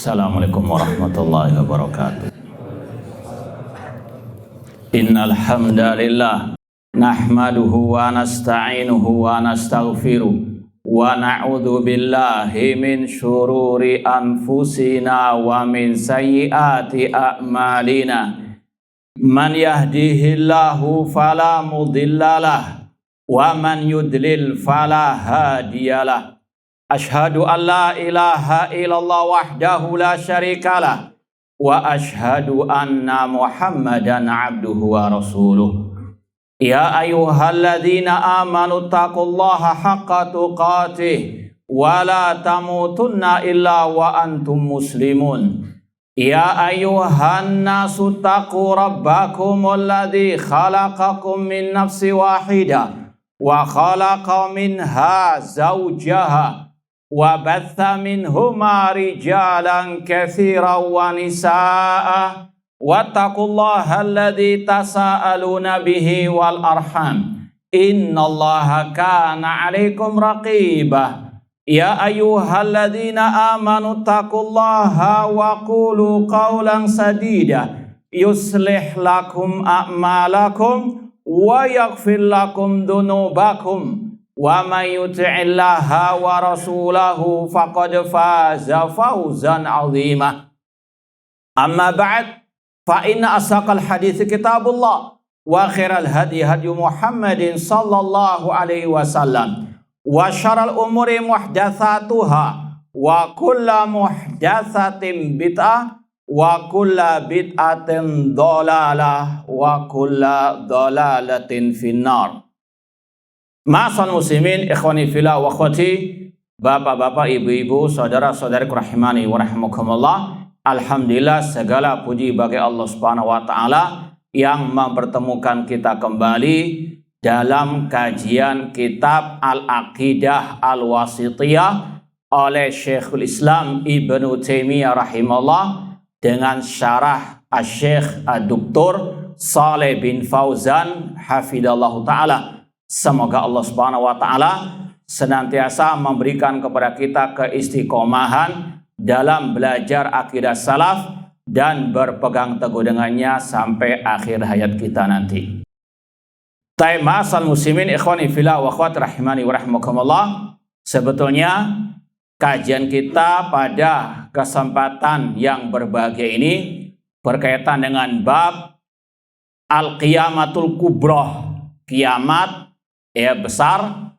Assalamualaikum warahmatullahi wabarakatuh. Innal hamdalillah nahmaduhu wa nasta'inuhu wa nastaghfiruh wa na'udzu billahi min syururi anfusina wa min sayyiati a'malina. Man yahdihillahu fala mudhillalah wa man yudlil fala hadiyalah. Ashhadu an la ilaha illallah wahdahu la syarikalah wa ashhadu anna Muhammadan abduhu wa rasuluh. Ya ayyuhalladzina amanu taqullaha haqqa tuqatih wa la tamutunna illa wa antum muslimun. Ya ayyuhan nasu taqu rabbakumul ladzi khalaqakum min nafsin wahidah wa khalaqa minha zawjaha wa batha minhuma rijalan katsiran wa nisaa'a wattaqullaha alladzi tasaaluna bihi wal arham innallaha kana 'alaikum raqibah. Ya ayyuhalladzina amanu taqullaha wa qulu qawlan sadida yuslih lakum a'malakum wa yaghfir lakum dhunubakum wa may yuti'illaha wa rasulahu faqad faza fawzan 'azima. Amma ba'd, fa inna asaqal hadits kitabullah wa khairal hadi hadi Muhammadin sallallahu alaihi wasallam wa syarrul umuri muhdatsatuha wa kullu muhdatsatin bid'ah wa kullu bid'atin dhalalah wa kullu dhalalatin finnar. Ma'asal muslimin, ikhwani fillah wa akhwati, bapak-bapak, ibu-ibu, saudara-saudariku rahimani wa rahimakumullah. Alhamdulillah, segala puji bagi Allah Subhanahu wa taala yang mempertemukan kita kembali dalam kajian kitab Al-Aqidah Al-Wasithiyah oleh Syekhul Islam Ibnu Taimiyah rahimahullah dengan syarah Asy-Syaikh Ad-Doktor Shalih bin Fauzan hafidhallahu taala. Semoga Allah Subhanahu wa taala senantiasa memberikan kepada kita keistiqomahan dalam belajar akidah salaf dan berpegang teguh dengannya sampai akhir hayat kita nanti. Tema asal muslimin ikhwani fillah wa akhwat rahimani wa rahimakumullah. Sebetulnya kajian kita pada kesempatan yang berbahagia ini berkaitan dengan bab Al-Qiyamatul Kubra, kiamat besar,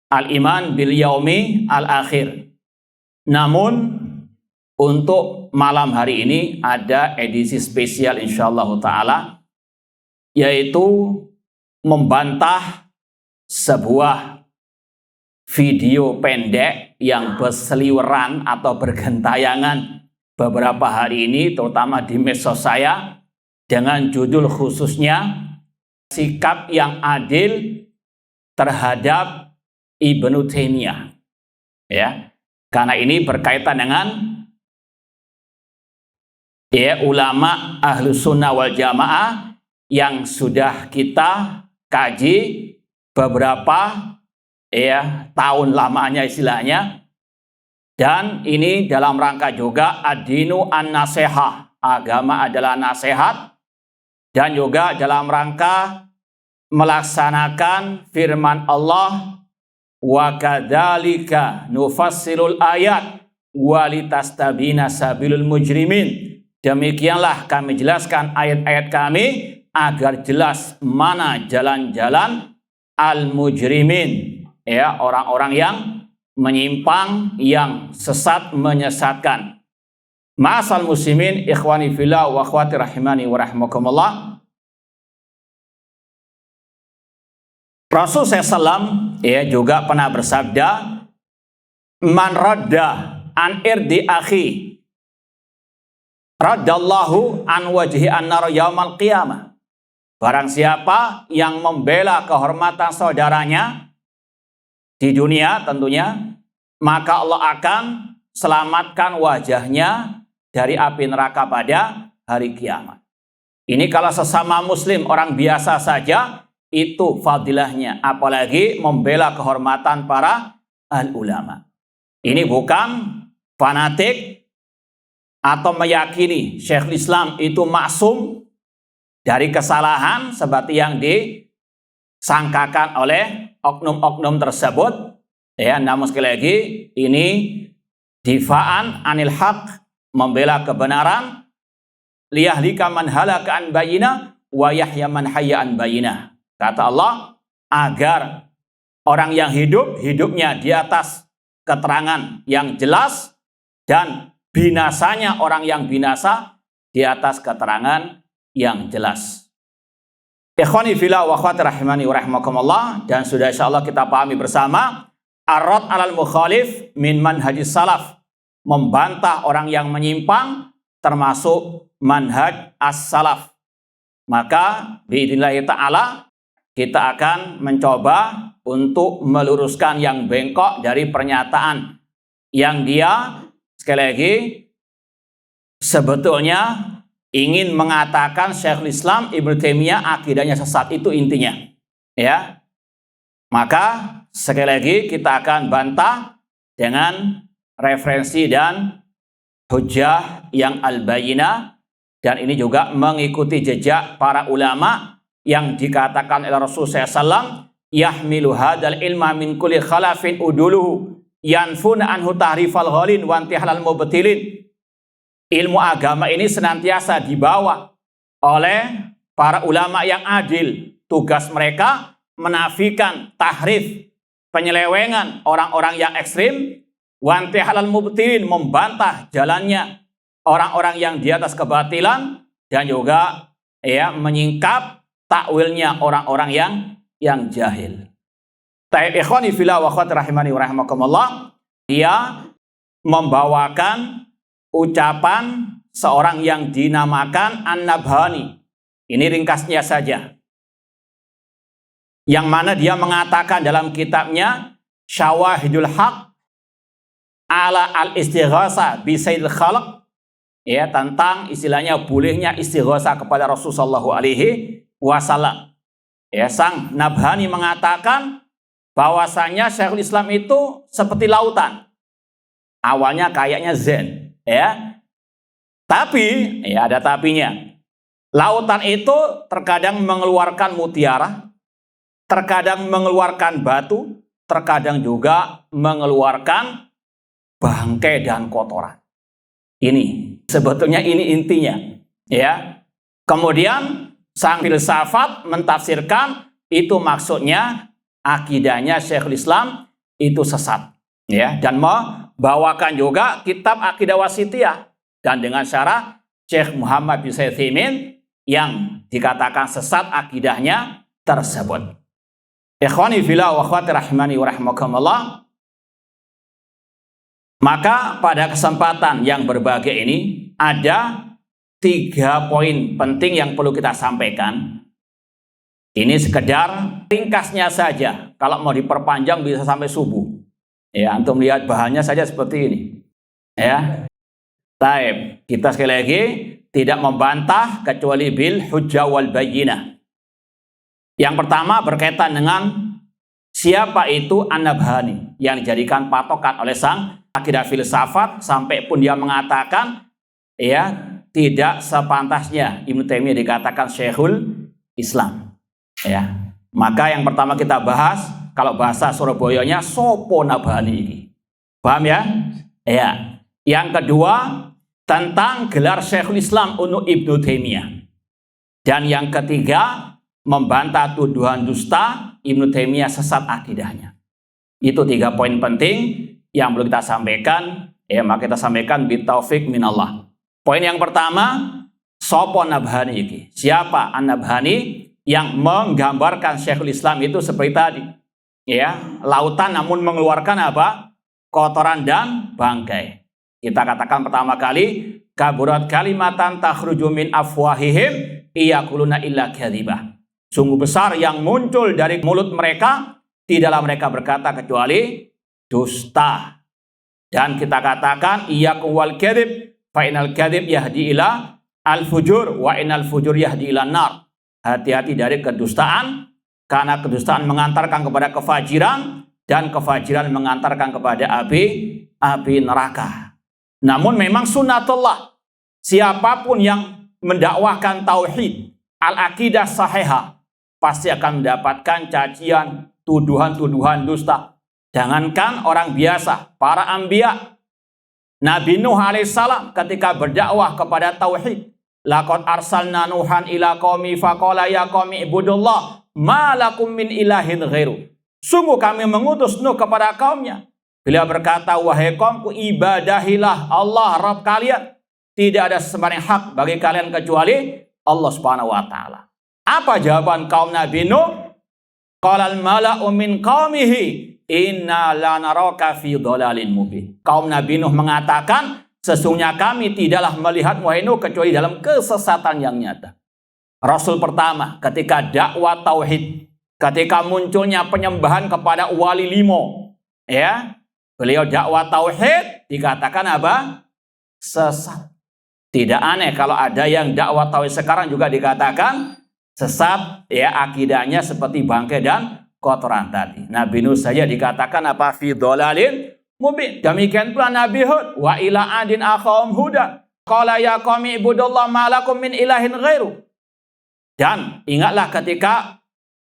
al-iman bil yaumi al-akhir. Namun untuk malam hari ini ada edisi spesial insyaallah ta'ala, yaitu membantah sebuah video pendek yang berseliweran atau bergentayangan beberapa hari ini, terutama di medsos saya, dengan judul khususnya sikap yang adil terhadap Ibnu Taimiyah, ya, karena ini berkaitan dengan ulama ahlu sunnah wal jamaah yang sudah kita kaji beberapa tahun lamanya istilahnya, dan ini dalam rangka juga ad-dinu an-nasihah, agama adalah nasihat, dan juga dalam rangka melaksanakan firman Allah, wa kadzalika nufassilul ayat walitastabina sabilul mujrimin. Demikianlah kami jelaskan ayat-ayat kami agar jelas mana jalan-jalan al-mujrimin, ya, orang-orang yang menyimpang, yang sesat, menyesatkan. Ma'asal muslimin ikhwani fillah wa akhwati rahimani wa rahimakumullah. Rasul SAW juga pernah bersabda, man radda an irdi akhi raddallahu an wajhi an-nar yaumal qiyamah. Barang siapa yang membela kehormatan saudaranya di dunia tentunya, maka Allah akan selamatkan wajahnya dari api neraka pada hari kiamat. Ini kalau sesama muslim, orang biasa saja, itu fadilahnya, apalagi membela kehormatan para al-ulama. Ini bukan fanatik atau meyakini Syekhul Islam itu maksum dari kesalahan seperti yang disangkakan oleh oknum-oknum tersebut. Ya, namun sekali lagi ini difa'an anil haq, membela kebenaran, liyahlika man halaka an bayyinah wa yahya man hayya an bayyinah. Kata Allah, agar orang yang hidup, hidupnya di atas keterangan yang jelas, dan binasanya orang yang binasa di atas keterangan yang jelas. Ikhwani fillah wa akhwati rahimani wa rahimakumullah, dan sudah insyaallah kita pahami bersama ar-rad 'alal mukhalif min manhajis salaf, membantah orang yang menyimpang termasuk manhaj as-salaf. Maka biidznillah ta'ala kita akan mencoba untuk meluruskan yang bengkok dari pernyataan yang dia sekali lagi sebetulnya ingin mengatakan Syekhul Islam Ibnu Taimiyah akidahnya sesat, itu intinya. Ya. Maka sekali lagi kita akan bantah dengan referensi dan hujjah yang al-bayyinah, dan ini juga mengikuti jejak para ulama yang dikatakan oleh Rasulullah SAW, yahmilu hadal ilma min kulli khalafin uduluhu yanfuna anhu tahrifal ghalin wa intihalal mubtilin. Ilmu agama ini senantiasa dibawa oleh para ulama yang adil. Tugas mereka menafikan tahrif, penyelewengan orang-orang yang ekstrim, wa intihalal mubtilin, membantah jalannya orang-orang yang di atas kebatilan, dan juga menyingkap takwilnya orang-orang yang jahil. Taib ikhwani fillah wa akhwati rahimani wa rahimakumullah, dia membawakan ucapan seorang yang dinamakan An-Nabhani. Ini ringkasnya saja. Yang mana dia mengatakan dalam kitabnya Syawahidul Haq ala al-istighasa bi sayyidil khalq, ya, tentang istilahnya bolehnya istighasa kepada Rasulullah SAW. Ya, sang Nabhani mengatakan bahwasanya Syekhul Islam itu seperti lautan. Awalnya kayaknya zen, ya. Tapi, ya ada tapinya. Lautan itu terkadang mengeluarkan mutiara, terkadang mengeluarkan batu, terkadang juga mengeluarkan bangkai dan kotoran. Ini sebetulnya ini intinya, ya. Kemudian sang filsafat mentafsirkan itu maksudnya akidahnya Syekhul Islam itu sesat, ya, dan membawakan juga kitab Aqidah Wasithiyah, dan dengan syarah Syekh Muhammad bin Shalih Al-Utsaimin yang dikatakan sesat akidahnya tersebut. Ikhwani fillah wa akhwati rahimani wa rahimakumullah, maka pada kesempatan yang berbahagia ini ada 3 poin penting yang perlu kita sampaikan. Ini sekedar ringkasnya saja. Kalau mau diperpanjang bisa sampai subuh. Ya, antum lihat bahannya saja seperti ini. Ya. Taib, kita sekali lagi tidak membantah kecuali bil hujjah wal bayyinah. Yang pertama berkaitan dengan siapa itu An-Nabhani yang dijadikan patokan oleh sang akidah filsafat, sampai pun dia mengatakan, ya, tidak sepantasnya Ibnu Taimiyah dikatakan Syekhul Islam. Ya, maka yang pertama kita bahas, kalau bahasa Surabayanya sopo Nabhani ini. Paham ya? Ya. Yang kedua tentang gelar Syekhul Islam untuk Ibnu Taimiyah. Dan yang ketiga membantah tuduhan dusta Ibnu Taimiyah sesat akidahnya. Itu 3 poin penting yang perlu kita sampaikan. Ya, maka kita sampaikan bitaufik minallah. Poin yang pertama, sopo Nabhani ini. Siapa An-Nabhani yang menggambarkan Syekhul Islam itu seperti tadi, ya, lautan namun mengeluarkan apa? Kotoran dan bangkai. Kita katakan pertama kali, kaburat kalimatan takhruju min afwahihim iyaquluna illa kadzibah. Sungguh besar yang muncul dari mulut mereka, tidaklah mereka berkata kecuali dusta. Dan kita katakan iyyakum wal kadzib fa inal kadzib yahdi ila al fujur wa inal fujur yahdi ila nar. Hati-hati dari kedustaan, karena kedustaan mengantarkan kepada kefajiran, dan kefajiran mengantarkan kepada api neraka. Namun memang sunnatullah, siapapun yang mendakwahkan tauhid, al-aqidah sahihah, pasti akan mendapatkan cacian, tuduhan-tuduhan dusta. Jangankan orang biasa, para anbiya. Nabi Nuh alaihissalam ketika berdakwah kepada tauhid, laqad arsalna nuhan ila qaumi faqala ya qaumi ibudullah ma lakum min ilahin ghairu. Sungguh kami mengutus Nuh kepada kaumnya. Beliau berkata, wahai kaumku, ibadahilah Allah Rabb kalian. Tidak ada sembahyang hak bagi kalian kecuali Allah Subhanahu wa taala. Apa jawaban kaum Nabi Nuh? Qalal mala'u min qaumihi inna lanaraka fi dhalalin mubin. Kaum Nabi Nuh mengatakan, sesungguhnya kami tidaklah melihat wahai Nuh kecuali dalam kesesatan yang nyata. Rasul pertama ketika dakwah tauhid, ketika munculnya penyembahan kepada wali limo, ya, beliau dakwah tauhid dikatakan apa? Sesat. Tidak aneh kalau ada yang dakwah tauhid sekarang juga dikatakan sesat, ya, akidahnya seperti bangkai dan kotoran tadi. Nabi Nuh saja dikatakan apa? Fi dhalalin mubin. Demikian pula Nabi Hud, wa ila adin akhahum huda qala ya qaumi ibudullah ma lakum min ilahin ghairu. Dan ingatlah ketika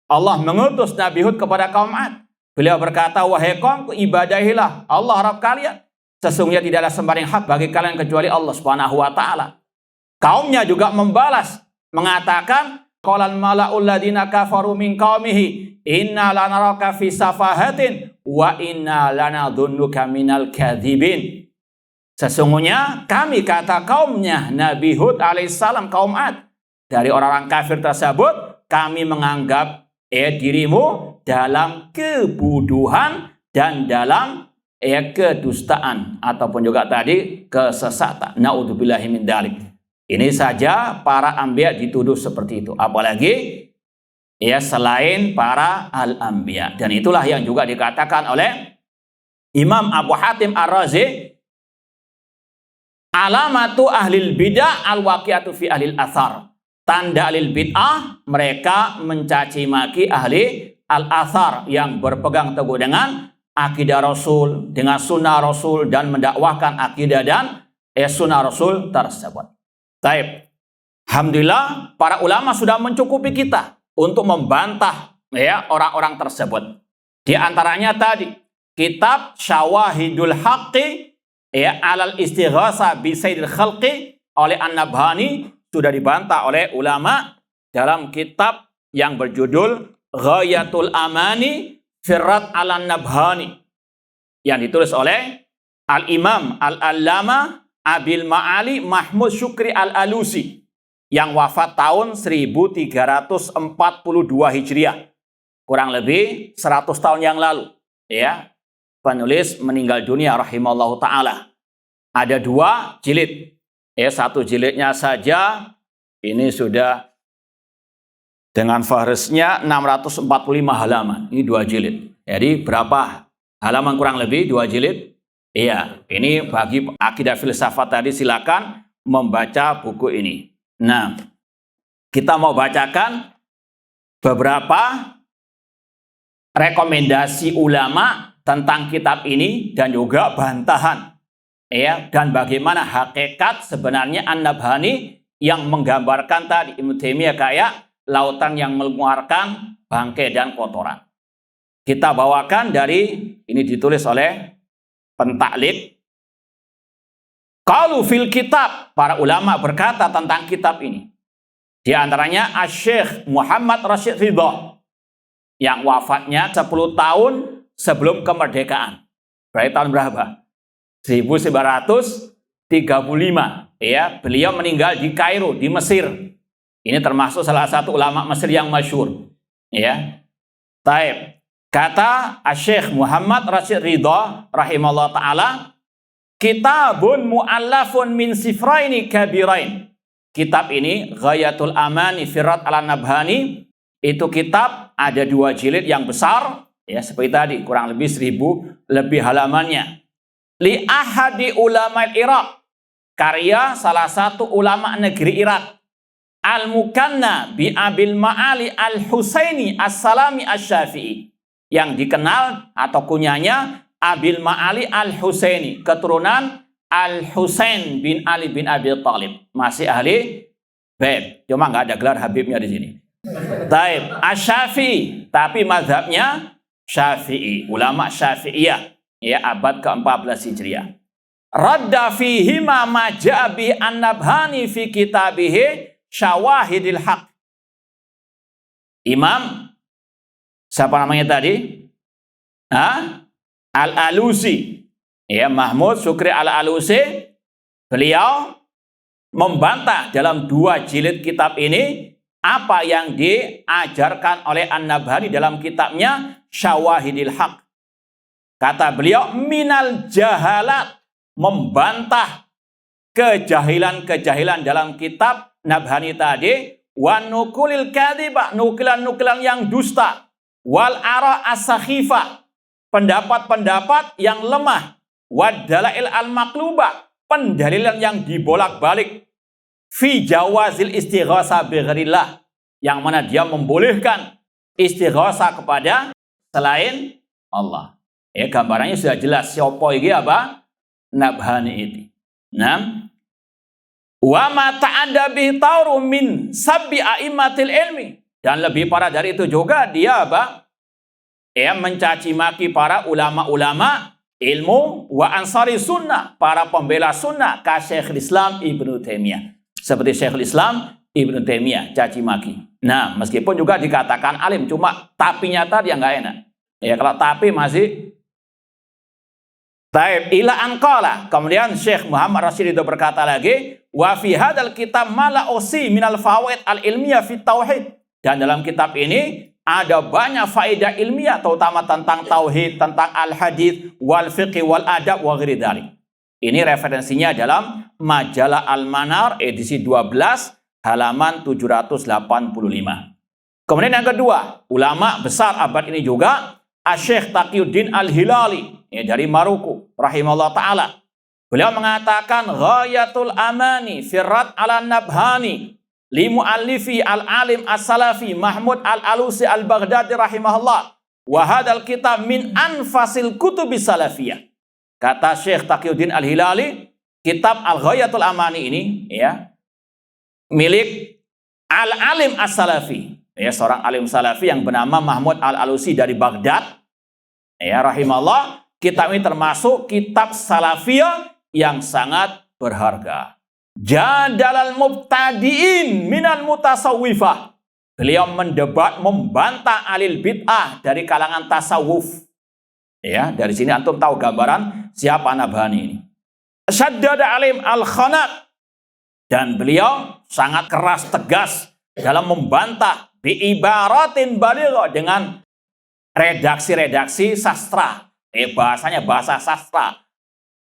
Allah mengutus Nabi Hud kepada kaum Ad, beliau berkata, wahai kaumku, ibadahilah Allah Rabb kalian. Sesungguhnya tidak ada sembahyang hak bagi kalian kecuali Allah Subhanahu wa taala. Kaumnya juga membalas mengatakan, qalal mala'ul ladina kafaru min qaumihi inna lanaraka fi safahatin wa inna lanadhunnuka minal kadzibin. Sesungguhnya kami, kata kaumnya Nabi Hud alaihissalam, kaum Ad, dari orang-orang kafir tersebut, kami menganggap dirimu dalam kebuduhan dan dalam kedustaan ataupun juga tadi kesesatan. Naudzubillahi min dzalik. Ini saja para anbiya dituduh seperti itu. Apalagi ya selain para al-anbiya. Dan itulah yang juga dikatakan oleh Imam Abu Hatim Ar-Razi, alamatu ahlil bid'ah al-waqi'atu fi ahlil athar. Tanda ahlil bid'ah, mereka mencaci maki ahli al-athar yang berpegang teguh dengan akidah Rasul, dengan sunnah Rasul, dan mendakwahkan akidah dan sunnah Rasul tersebut. Taib. Alhamdulillah, para ulama sudah mencukupi kita untuk membantah ya orang-orang tersebut. Di antaranya tadi kitab Syawahidul Haqqi ya alal istighasa bi sayyidil khalqi oleh An-Nabhani sudah dibantah oleh ulama dalam kitab yang berjudul Ghayatul Amani Firrat Al-Nabhani yang ditulis oleh Al-Imam Al-Allama Abil Ma'ali Mahmud Syukri Al-Alusi yang wafat tahun 1342 Hijriah, kurang lebih 100 tahun yang lalu. Ya, penulis meninggal dunia rahimallahu taala. Ada 2 jilid. Satu jilidnya saja ini sudah dengan fahrasnya 645 halaman. Ini 2 jilid. Jadi berapa halaman kurang lebih 2 jilid? Iya, ini bagi akidah filsafat tadi silakan membaca buku ini. Nah, kita mau bacakan beberapa rekomendasi ulama tentang kitab ini dan juga bantahan. Ya, dan bagaimana hakikat sebenarnya An-Nabhani yang menggambarkan tadi Ibnu Taimiyah kayak lautan yang mengeluarkan bangkai dan kotoran. Kita bawakan dari ini ditulis oleh pentaklid. Qalu fil kitab, para ulama berkata tentang kitab ini. Di antaranya Asy-Syaikh Muhammad Rashid Ridha yang wafatnya 10 tahun sebelum kemerdekaan. Berarti tahun berapa? 1935. Ya, beliau meninggal di Kairo, di Mesir. Ini termasuk salah satu ulama Mesir yang masyhur. Ya. Taib. Kata Asy-Syaikh Muhammad Rashid Ridha rahimahullah taala, kitabun mu'allafun min sifraini kabirain. Kitab ini Ghayatul Amani Firrat Al-Nabhani, itu kitab ada 2 jilid yang besar, ya seperti tadi kurang lebih 1000 lebih halamannya. Li ahadi ulama Irak, karya salah satu ulama negeri Irak, Al-Mukanna bi Abil Ma'ali Al-Husaini As-Salami Asy-Syafi'i, yang dikenal atau kunyanya Abil Ma'ali Al-Husaini, keturunan Al-Husain bin Ali bin Abi Thalib. Masih ahli bait. Cuma nggak ada gelar Habibnya di sini. Taib. Asy-Syafi'i. Tapi mazhabnya Syafi'i. Ulama Syafi'iyah. Ya, abad ke-14 Hijriah. Radda fihi ma ja'a an-Nabhani fi kitabihi Syawahidil Haq. Imam siapa namanya tadi? Al-Alusi. Ya, Mahmud Syukri Al-Alusi. Beliau membantah dalam 2 jilid kitab ini apa yang diajarkan oleh An-Nabhani dalam kitabnya Syawahidil Haq. Kata beliau, minal jahalat, membantah kejahilan-kejahilan dalam kitab Nabhani tadi, wa nukulil kadhiba, nukilan-nukilan yang dusta, wal ara as-sakhifah, pendapat-pendapat yang lemah, wad dalail al-maqlubah, pendalilan yang dibolak-balik, fi jawazil istighasa bi ghairillah, yang mana dia membolehkan istighasa kepada selain Allah. Ya, gambarannya sudah jelas siapa iki apa? Nabhani itu. Nah, wa ma ta'adda bi taurum min sabbi a'immatil ilmi, dan lebih parah dari itu juga dia apa? Ya, mencaci maki para ulama-ulama ilmu wa ansari sunnah, para pembela sunnah, ka Syekhul Islam Ibnu Taimiyah. Seperti Syekhul Islam Ibnu Taimiyah caci maki. Nah, meskipun juga dikatakan alim, cuma tapinya tadi yang nggak enak. Ya, kalau tapi masih taib ila anqala. Kemudian Syekh Muhammad Rashid itu berkata lagi, wa fi hadzal kitab mala usi minal fawaid al ilmiyah fi tauhid. Dan dalam kitab ini ada banyak faedah ilmiah, terutama tentang tauhid, tentang al-hadis, wal fiqh, wal adab, wa ghairi dzalik. Ini referensinya dalam Majalah Al-Manar edisi 12 halaman 785. Kemudian yang kedua, ulama besar abad ini juga Asy-Syaikh Taqiyuddin Al-Hilali, ya, dari Maroko rahimahullah taala. Beliau mengatakan ghayatul amani firrat ala Nabhani li muallifi al-alim as-salafi Mahmud Al-Alusi Al-Baghdadi rahimahullah, wa hadzal kitab min anfasil kutubis salafiyah. Kata Syekh Taqiyuddin Al-Hilali, kitab Al-Ghayatul Amani ini, ya, milik al-alim as-salafi, ya, seorang alim salafi yang bernama Mahmud Al-Alusi dari Baghdad, ya, rahimahullah. Kitab ini termasuk kitab salafiyah yang sangat berharga. Jadalal mubtadiin minal mutasawwifah. Beliau mendebat, membantah alil bid'ah dari kalangan tasawuf. Ya, dari sini antum tahu gambaran siapa Nabhani ini. Syaddada alim al-khanat, dan beliau sangat keras tegas dalam membantah biibaratin baligha, dengan redaksi-redaksi sastra. Bahasanya bahasa sastra.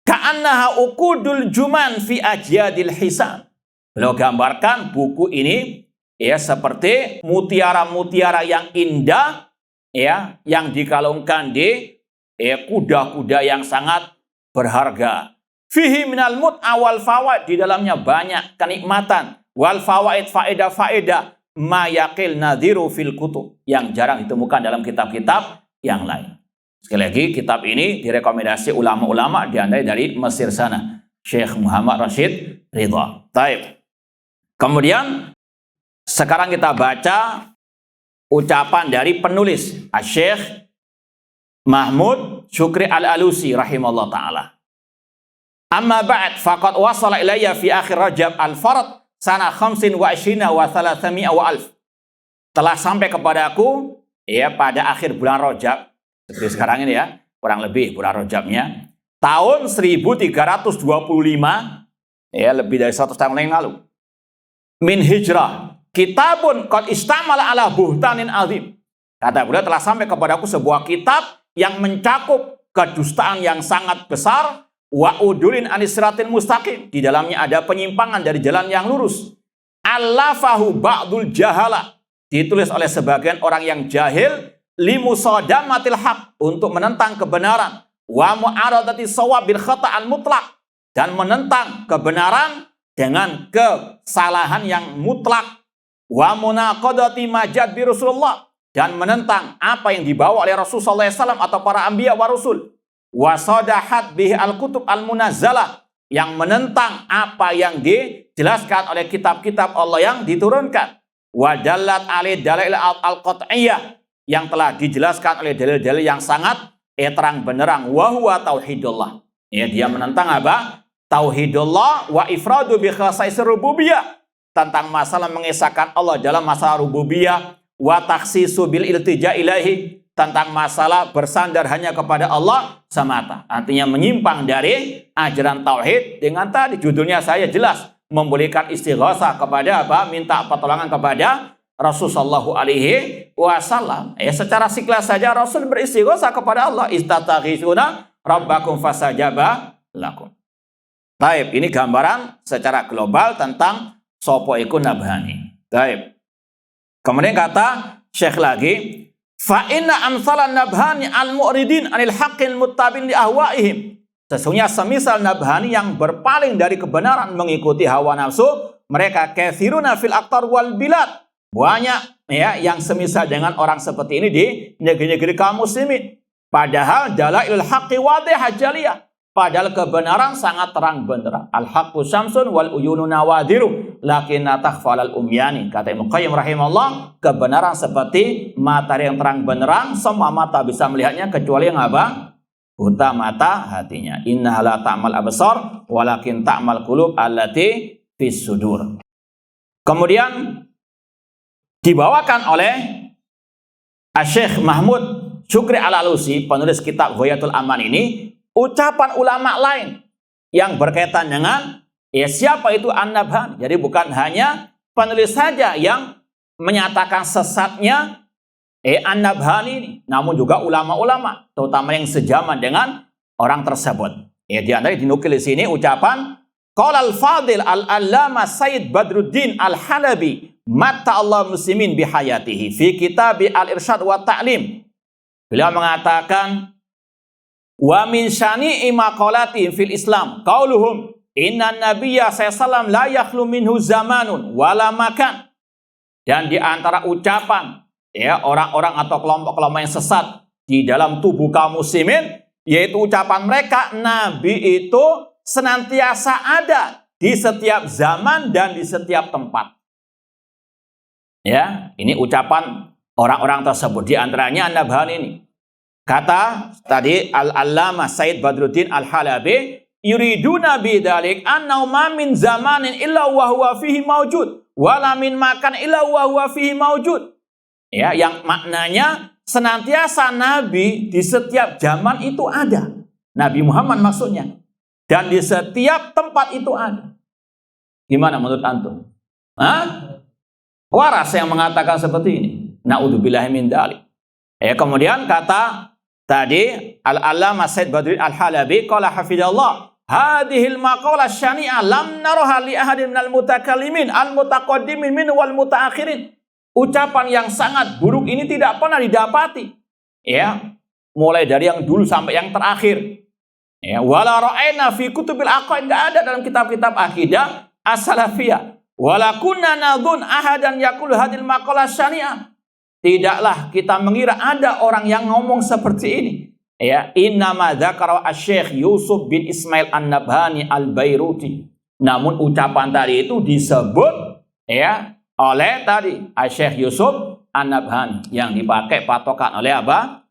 Ka'annaha uqudul juman fi ajyadil hisan. Beliau gambarkan buku ini, ya, seperti mutiara-mutiara yang indah, ya, yang dikalungkan di, ya, kuda-kuda yang sangat berharga. Fihi minal mut'a wal fawaid, di dalamnya banyak kenikmatan, wal fawaid, faedah-faedah, ma yaqil nadhiru fil kutub, yang jarang ditemukan dalam kitab-kitab yang lain. Sekali lagi, kitab ini direkomendasi ulama-ulama diantaranya dari Mesir sana, Syekh Muhammad Rashid Ridha. Taib. Kemudian sekarang kita baca ucapan dari penulis Syekh Mahmud Syukri Al-Alusi rahimahullah taala. Amma ba'd faqad wasala ilayya fi akhir Rajab al-Farad sana 25 wa 300 wa alf. Telah sampai kepadaku, ya, pada akhir bulan Rajab, seperti sekarang ini, ya, kurang lebih bulan Rajabnya, tahun 1325, ya, lebih dari 100 tahun yang lalu. Min hijrah, kitabun qad istamala ala buhtanin azim. Kata beliau, telah sampai kepadaku sebuah kitab yang mencakup kedustaan yang sangat besar, wa udulin anisratil mustaqim, di dalamnya ada penyimpangan dari jalan yang lurus. Allafahu ba'dul jahala, ditulis oleh sebagian orang yang jahil, limusadamatil haq, untuk menentang kebenaran, wa mu'aradati shawab bil khata' al mutlaq, dan menentang kebenaran dengan kesalahan yang mutlak, wa munaqadati majad bi Rasulullah, dan menentang apa yang dibawa oleh Rasulullah SAW atau para anbiya wa rasul, wa sadahat bihi al kutub al munazzalah, yang menentang apa yang dijelaskan oleh kitab-kitab Allah yang diturunkan. Wa dallat alaihi dalail al-qat'iyyah, yang telah dijelaskan oleh dalil-dalil yang sangat terang benderang. Wa huwa tauhidullah. Ya, dia menentang apa? Tauhidullah wa ifradu bi khasaisir rububiyah, tentang masalah mengesahkan Allah dalam masalah rububiyah, wa takhsisu bil iltija ilaihi, tentang masalah bersandar hanya kepada Allah semata. Artinya menyimpang dari ajaran tauhid dengan tadi judulnya saya jelas, membolehkan istighosah kepada apa? Minta pertolongan kepada Rasul sallallahu alaihi wasallam. Secara siklus saja Rasul beristighosah kepada Allah, istataghisuna rabbakum fasajaba lakum. Taib, ini gambaran secara global tentang sopo iku nabhani. Taib. Kemudian kata Syekh lagi, fa inna amsalan nabhani al-mu'ridin anil haqqil muttabin li ahwaihim. Sesungguhnya semisal nabhani yang berpaling dari kebenaran mengikuti hawa nafsu mereka, katsiruna fil aqtar wal bilad. Banyak ya yang semisal dengan orang seperti ini di negeri-negeri kaum muslimin. Padahal dalailul haqqi wadihah jaliyah. Padahal kebenaran sangat terang benderang. Al-haqqu syamsun wal uyunu nawadiru lakinna takhfal al-umyani. Kata Ibnu Qayyim rahimahullah, kebenaran seperti matahari yang terang benderang, semua mata bisa melihatnya kecuali yang apa? Buta mata hatinya. Innaha la ta'mal absar walakin ta'mal qulub allati fis sudur. Kemudian dibawakan oleh Syekh Mahmud Syukri Al-Alusi, penulis kitab Ghayatul Aman ini, ucapan ulama lain yang berkaitan dengan siapa itu an-nabhani. Jadi bukan hanya penulis saja yang menyatakan sesatnya an-nabhani ini, namun juga ulama-ulama, terutama yang sejaman dengan orang tersebut. Di antara dinukil di sini ucapan qala al-fadil al-allama Sayyid Badruddin al-Halabi matta Allah muslimin bihayatihi fi kitab al-irsyad wa ta'lim. Beliau mengatakan, wa min syani'i maqalatihim fil Islam qauluhum inna nabiyya sallallahu la yakhlu minhu zamanun wala makan. Dan di antara ucapan orang-orang atau kelompok-kelompok yang sesat di dalam tubuh kaum muslimin, yaitu ucapan mereka nabi itu senantiasa ada di setiap zaman dan di setiap tempat. Ini ucapan orang-orang tersebut, di antaranya an-nabhani ini. Kata tadi al-allama Sayyid Badruddin al-Halabi, yuriduna bidzalik annahu ma min zamanin illa wa huwa fihi mawjud wala min makan illa wa huwa fihi mawjud. Yang maknanya senantiasa nabi di setiap zaman itu ada. Nabi Muhammad maksudnya. Dan di setiap tempat itu ada. Gimana menurut antum? Waras yang mengatakan seperti ini. Na'udzubillahi min dzalik. Kemudian kata tadi al-allama Sayyid Badruddin al-Halabi qala hafidallah, hadhil maqalah syani'ah lam naraha li ahadin minal mutakallimin al-mutaqaddimin min wal mutaakhirin. Ucapan yang sangat buruk ini tidak pernah didapati. Mulai dari yang dulu sampai yang terakhir. Wala ra'ayna fi kutubil aqaid, enggak ada dalam kitab-kitab akidah as-salafiyah. Wala kunna nadhun ahadan yaqulu hadhil maqalah syani'ah. Tidaklah kita mengira ada orang yang ngomong seperti ini. Innama dzakara asy-syekh Yusuf bin Ismail an-Nabhani al-Bairuti. Namun ucapan tadi itu disebut oleh tadi asy-syekh Yusuf an-Nabhani, yang dipakai patokan oleh apa?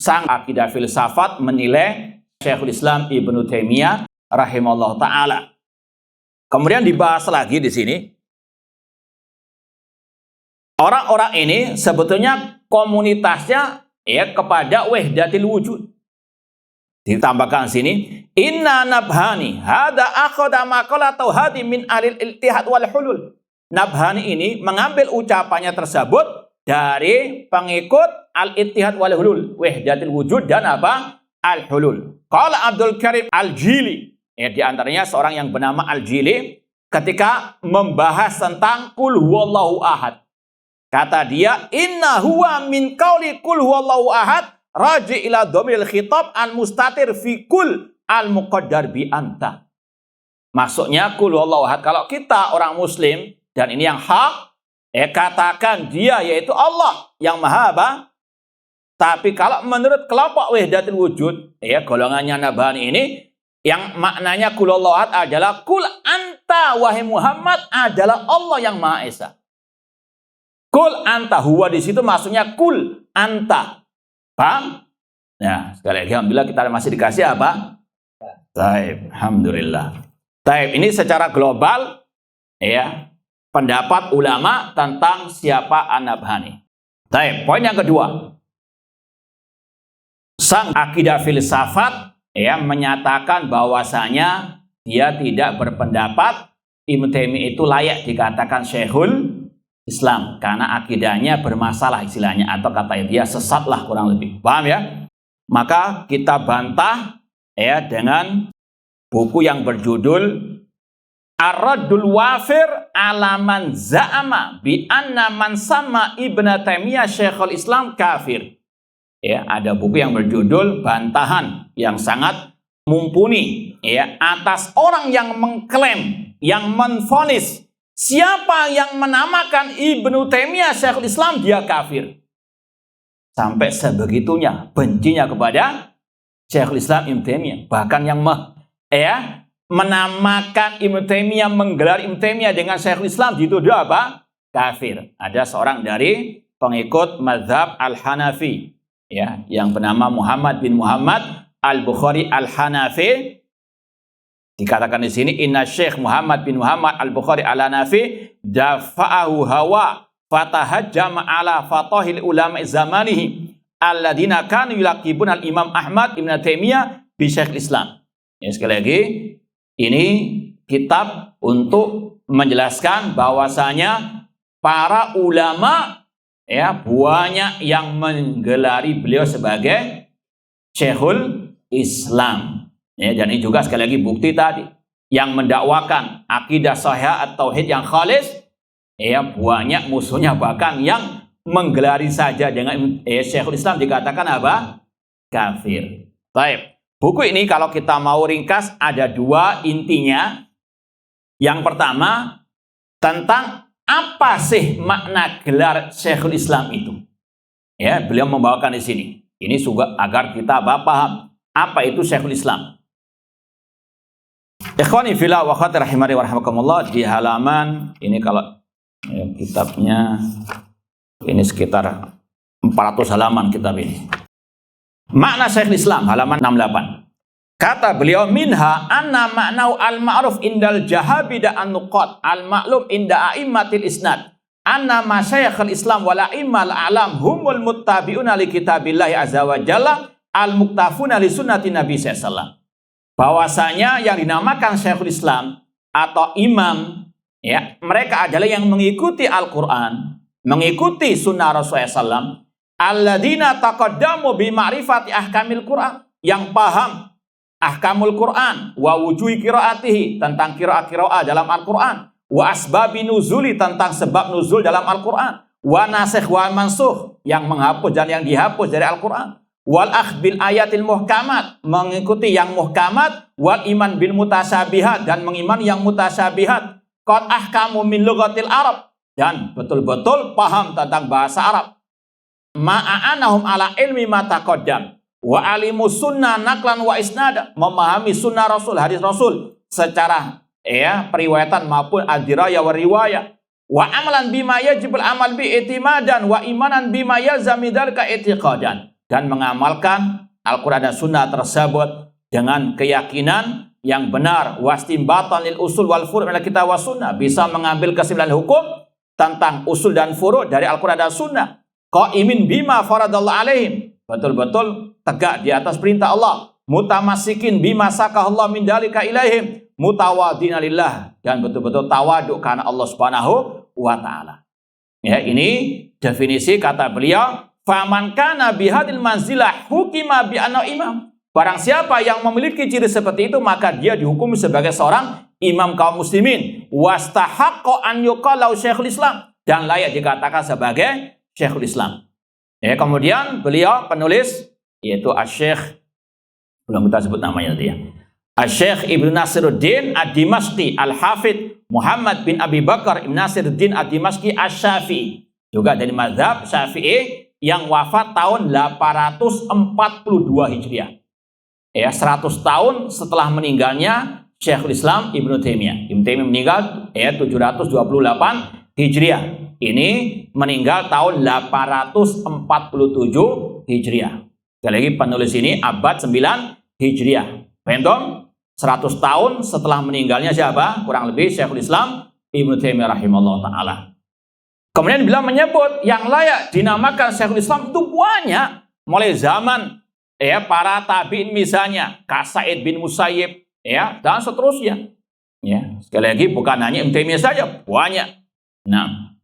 Sang akidah filsafat menilai Syekhul Islam Ibnu Taimiyah rahimahullah taala. Kemudian dibahas lagi di sini. Orang-orang ini sebetulnya komunitasnya kepada wahdatil wujud. Ditambahkan sini, inna nabhani hada akhadha maqala tauhid min alil iltihad wal hulul. Nabhani ini mengambil ucapannya tersebut dari pengikut al-ittihad wal hulul, wahdatil wujud dan apa? Al-hulul. Qala Abdul Karim Al-Jili, di antaranya seorang yang bernama Al-Jili, ketika membahas tentang kul huwallahu ahad. Kata dia, inna huwa min qauli kul huwallahu ahad raji ila dhamil khitab al-mustatir fi kul al-muqaddar bi anta. Maksudnya kul huwallahu ahad, kalau kita orang muslim dan ini yang hak, katakan dia yaitu Allah yang maha apa? Tapi kalau menurut kelompok wahdatul wujud, golongannya Nabhani ini, yang maknanya kulallahu ahad adalah kul anta, wahai Muhammad, adalah Allah yang Maha Esa. Kul anta, huwa di situ maksudnya kul anta. Paham? Nah, sekali lagi alhamdulillah kita masih dikasih apa? Taib, alhamdulillah. Taib, ini secara global ya, pendapat ulama tentang siapa An-Nabhani. Taib, poin yang kedua. Sang akidah filsafat ya menyatakan bahwasanya dia tidak berpendapat Ibnu Taimiyah itu layak dikatakan Syekhul Islam karena akidahnya bermasalah istilahnya, atau kata dia sesatlah kurang lebih. Paham ya? Maka kita bantah ya dengan buku yang berjudul Ar-Raddul Wafir ala man za'ama bi anna man sama Ibnu Taimiyah Syekhul Islam kafir. Ya, ada buku yang berjudul bantahan yang sangat mumpuni ya atas orang yang mengklaim, yang menvonis siapa yang menamakan Ibnu Taimiyah Syekhul Islam dia kafir. Sampai sebegitunya bencinya kepada Syekhul Islam Ibnu Taimiyah, bahkan yang menamakan Ibnu Taimiyah, menggelar Ibnu Taimiyah dengan Syekhul Islam dituduh apa? Kafir. Ada seorang dari pengikut mazhab Al-Hanafi ya, yang bernama Muhammad bin Muhammad Al-Bukhari Al-Hanafi. Dikatakan di sini inna Syekh Muhammad bin Muhammad Al-Bukhari Al-Hanafi dafa'ahu hawa fatahajjama ala fatahil ulama zamanihi alladina kanu yulaqibun al-Imam Ahmad Ibn Taimiyah bi Syekhul Islam. Ya, sekali lagi ini kitab untuk menjelaskan bahwasanya para ulama ya banyak yang menggelari beliau sebagai Syekhul Islam. Ya, dan ini juga sekali lagi bukti tadi yang mendakwakan akidah sahih atau tauhid yang khalis ya banyak musuhnya, bahkan yang menggelari saja dengan Syekhul Islam dikatakan apa? Kafir. Baik. Buku ini kalau kita mau ringkas ada dua intinya. Yang pertama tentang apa sih makna gelar Syekhul Islam itu. Ya, beliau membawakan di sini. Ini juga agar kita paham apa itu Syekhul Islam. Ikhwani fillah wa akhwati rahimani wa rahimakumullah, di halaman ini kalau ya, kitabnya ini sekitar 400 halaman kitab ini. Makna Syekhul Islam halaman 68. Kata beliau minha anna ma'nau al-ma'ruf indal jahabida an-nuqat al-ma'lum inda a'immatil isnad anna masyayikhul Islam wal a'immal a'lam humul muttabi'una li kitabillahi azza wa jalla al-muktafuna li sunnati Nabi sallallahu alaihi wasallam. Bahwasanya yang dinamakan Syekhul Islam atau imam ya, mereka adalah yang mengikuti Al-Qur'an, mengikuti sunnah Rasulullah SAW, alladzina taqaddamu bi ma'rifati ahkamil Qur'an, yang paham ahkamul Qur'an, wa wujuhi qiraatihi, tentang qiraat dalam Al-Qur'an, wa asbabi nuzuli, tentang sebab nuzul dalam Al-Qur'an, wa nasikh wa mansukh, yang menghapus dan yang dihapus dari Al-Qur'an, wal akh bil ayatil muhkamat, mengikuti yang muhkamat, wal iman bil mutasyabihat, dan mengiman yang mutasyabihat, qad ahkamu min lughatil Arab, dan betul-betul paham tentang bahasa Arab, ma'anahum ala ilmi ma taqaddam, wa alimu sunnah naklan wa isnada, memahami sunnah Rasul, hadis Rasul secara ya periwayatan maupun adiraya wa riwayah, wa amalan bima yajibul amal bi itimadan wa imanan bima yalzami dzalika i'tiqadan, dan mengamalkan Al-Quran dan Sunnah tersebut dengan keyakinan yang benar, wastimbatan lil usul wal furu' min kitab wa sunnah, bisa mengambil kesimpulan hukum tentang usul dan furu' dari Al-Quran dan Sunnah, qaimin bima faradallahu alaihim, betul-betul tegak di atas perintah Allah, mutamasikin bima sakahullah min dalika ilaihim, mutawadina lillah, dan betul-betul tawaduk karena Allah Subhanahu wa taala. Ya, ini definisi kata beliau, faman kana bihadil manzilah hukima bi anna imam. Barang siapa yang memiliki ciri seperti itu, maka dia dihukum sebagai seorang imam kaum muslimin, wastahaqqa an yuqala Syekhul Islam, dan layak dikatakan sebagai Syekhul Islam. Ya, kemudian beliau penulis yaitu Asy-Syaikh, belum kita sebut namanya tadi ya, Asy-Syaikh Ibnu Nasiruddin Ad-Dimashqi Al-Hafidh Muhammad bin Abi Bakar Ibnu Nasiruddin Ad-Dimashqi Asy-Syafi'i, juga dari mazhab Syafi'i, yang wafat tahun 842 Hijriah. ya 100 tahun setelah meninggalnya Syekhul Islam Ibnu Taimiyah. Ibnu Taimiyah meninggal 728 Hijriah. Ini meninggal tahun 847 Hijriah. Sekali lagi penulis ini abad 9 Hijriah. Paham? 100 tahun setelah meninggalnya siapa? Kurang lebih Syekhul Islam Ibnu Taimiyah rahimahullah ta'ala. Kemudian beliau menyebut yang layak dinamakan Syekhul Islam itu banyak. Mulai zaman para tabi'in misalnya, Sa'id bin Musayyib, dan seterusnya. Ya, sekali lagi bukan hanya Ibnu Taimiyah saja, banyak. Nah,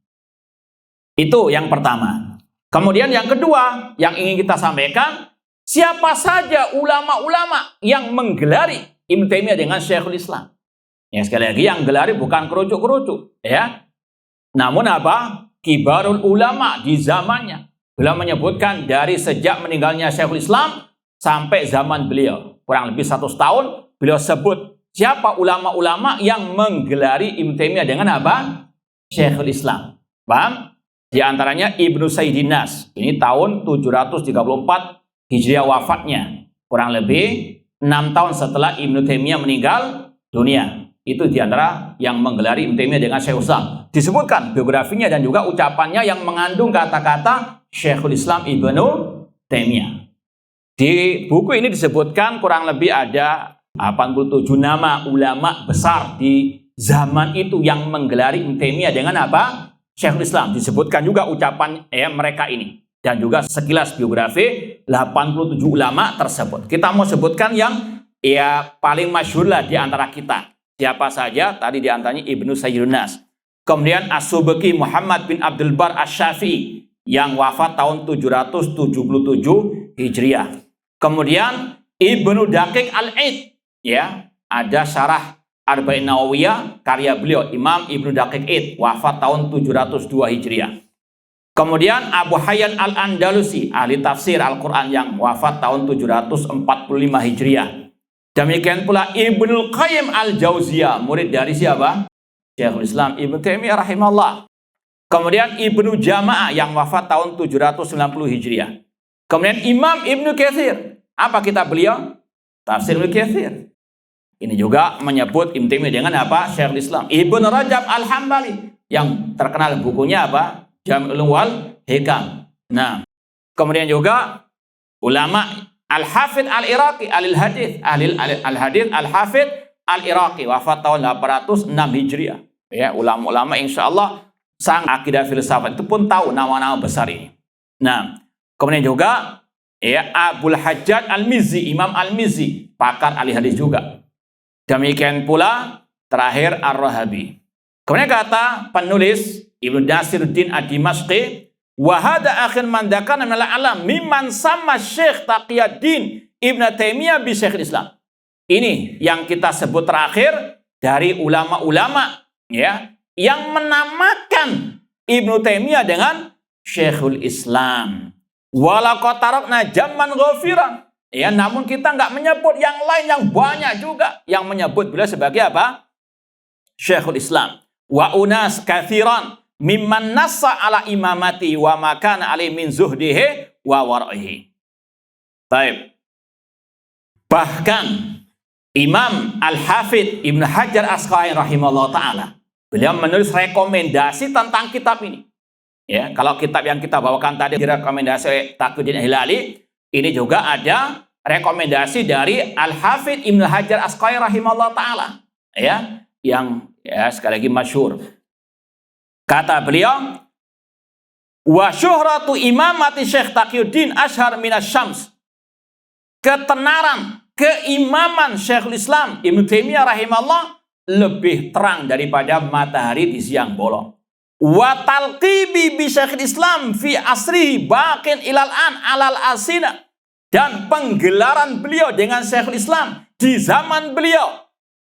itu yang pertama. Kemudian yang kedua yang ingin kita sampaikan, siapa saja ulama-ulama yang menggelari Ibnu Taimiyah dengan Syekhul Islam. Ya, sekali lagi yang gelari bukan kerucuk-kerucuk, ya. Namun apa? Kibarul ulama di zamannya. Beliau menyebutkan dari sejak meninggalnya Syekhul Islam sampai zaman beliau. Kurang lebih 100 tahun beliau sebut siapa ulama-ulama yang menggelari Ibnu Taimiyah dengan apa? Syekhul Islam. Paham? Di antaranya Ibnu Sayyidin Nas. Ini tahun 734 Hijriah wafatnya. Kurang lebih 6 tahun setelah Ibnu Taimiyah meninggal dunia. Itu di antara yang menggelari Ibnu Taimiyah dengan Syekhul Islam. Disebutkan biografinya dan juga ucapannya yang mengandung kata-kata Syekhul Islam Ibnu Taimiyah. Di buku ini disebutkan kurang lebih ada 87 nama ulama besar di zaman itu yang menggelari Ibnu Taimiyah dengan apa? Syekhul Islam. Disebutkan juga ucapan mereka ini. Dan juga sekilas biografi 87 ulama tersebut. Kita mau sebutkan yang paling masyhur lah di antara kita. Siapa saja? Tadi di antaranya Ibnu Sayyidin Nas. Kemudian As-Subki Muhammad bin Abdul Bar Asy-Syafi'i yang wafat tahun 777 Hijriah. Kemudian Ibnu Daqiq Al-Id, ada syarah Arba'in Nawawiyah karya beliau Imam Ibnu Daqiq Id, wafat tahun 702 Hijriah. Kemudian Abu Hayyan Al-Andalusi, ahli tafsir Al-Quran yang wafat tahun 745 Hijriah. Demikian pula Ibnul Qayyim Al-Jauziyah, murid dari siapa? Syekhul Islam Ibnu Taimiyah rahimahullah. Kemudian Ibnu Jama'ah yang wafat tahun 790 Hijriah. Kemudian Imam Ibnu Katsir. Apa kitab beliau? Tafsir Ibnu Katsir. Ini juga menyebut Ibnu Taimiyah dengan apa? Syekhul Islam. Ibnu Rajab Al-Hambali yang terkenal bukunya apa? Jami'ul Ulum wal Hikam. Nah, kemudian juga ulama Al-Hafidh Al-Iraqi Al-Hadith Al-Hadith Al-Hafidh Al-Iraqi wafat tahun 806 Hijriah. Ya, ulama-ulama insyaallah sang akidah filsafat itu pun tahu nama-nama besar ini. Nah, kemudian juga Abul Hajjaj Al-Mizzi, Imam Al-Mizzi, pakar ahli hadis juga. Demikian pula terakhir Ar-Rahabi. Kemudian kata penulis Ibnu Nasiruddin Ad-Dimashqi, wa hada akhir man dzakara min al-alam mimman sama Syekh Taqiyuddin Ibnu Taimiyah bi Syekhul Islam. Ini yang kita sebut terakhir dari ulama-ulama yang menamakan Ibnu Taimiyah dengan Syekhul Islam. Walaqad tarakna jamman ghafiran. Namun kita nggak menyebut yang lain yang banyak juga yang menyebut beliau sebagai apa? Syekhul Islam. Wa unas katsiran mimman nassa ala imamati wa makana alai min zuhdihi wa wara'ihi. Baik. Bahkan Imam Al-Hafidh Ibnu Hajar Asqalani rahimahullah ta'ala, beliau menulis rekomendasi tentang kitab ini. Kalau kitab yang kita bawakan tadi rekomendasi Taqiyuddin Hilali, ini juga ada rekomendasi dari Al-Hafidh Ibnu Hajar Asqalani rahimahullah ta'ala, yang sekali lagi masyhur. Kata beliau, wa syuhratu imamati Syekh Taqiyuddin ashar minas syams. Ketenaran keimaman Syekhul Islam Ibnu Taimiyah rahimahullah lebih terang daripada matahari di siang bolong. Wa talqibi bi Syekhul Islam fi asrihi baqin ilal an alal asina. Dan penggelaran beliau dengan Syekhul Islam di zaman beliau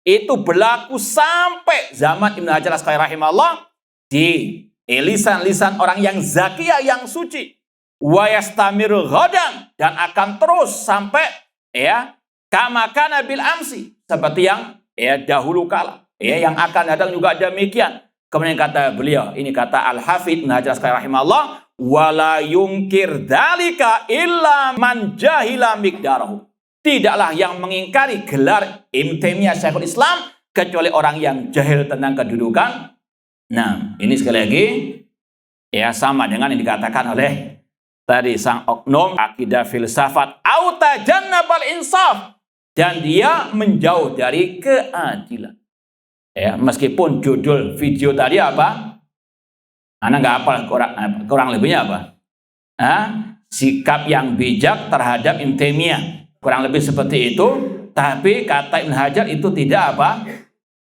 itu berlaku sampai zaman Ibnu Hajar Asqalani rahimahullah di lisan-lisan orang yang zakiyah, yang suci. Wa yastamiru ghadan, dan akan terus sampai kama kana bil amsi, seperti yang dahulu kala, yang akan datang juga demikian. Kemudian kata beliau, ini kata Al-Hafidh Ibnu Hajar Asqalani rahimahullah, wala yungkir dzalika illa man jahila miqdarahu. tidaklah yang mengingkari gelar Ibnu Taimiyah Syekhul Islam kecuali orang yang jahil tentang kedudukan. Nah, ini sekali lagi ya sama dengan yang dikatakan oleh tadi sang oknum akidah filsafat autajannabal insaf, dan dia menjauh dari keadilan. Ya, meskipun judul video tadi apa? Anda nggak hafal kurang lebihnya apa? Sikap yang bijak terhadap Ibnu Taimiyah. Kurang lebih seperti itu, tapi kata Ibnu Hajar itu tidak apa?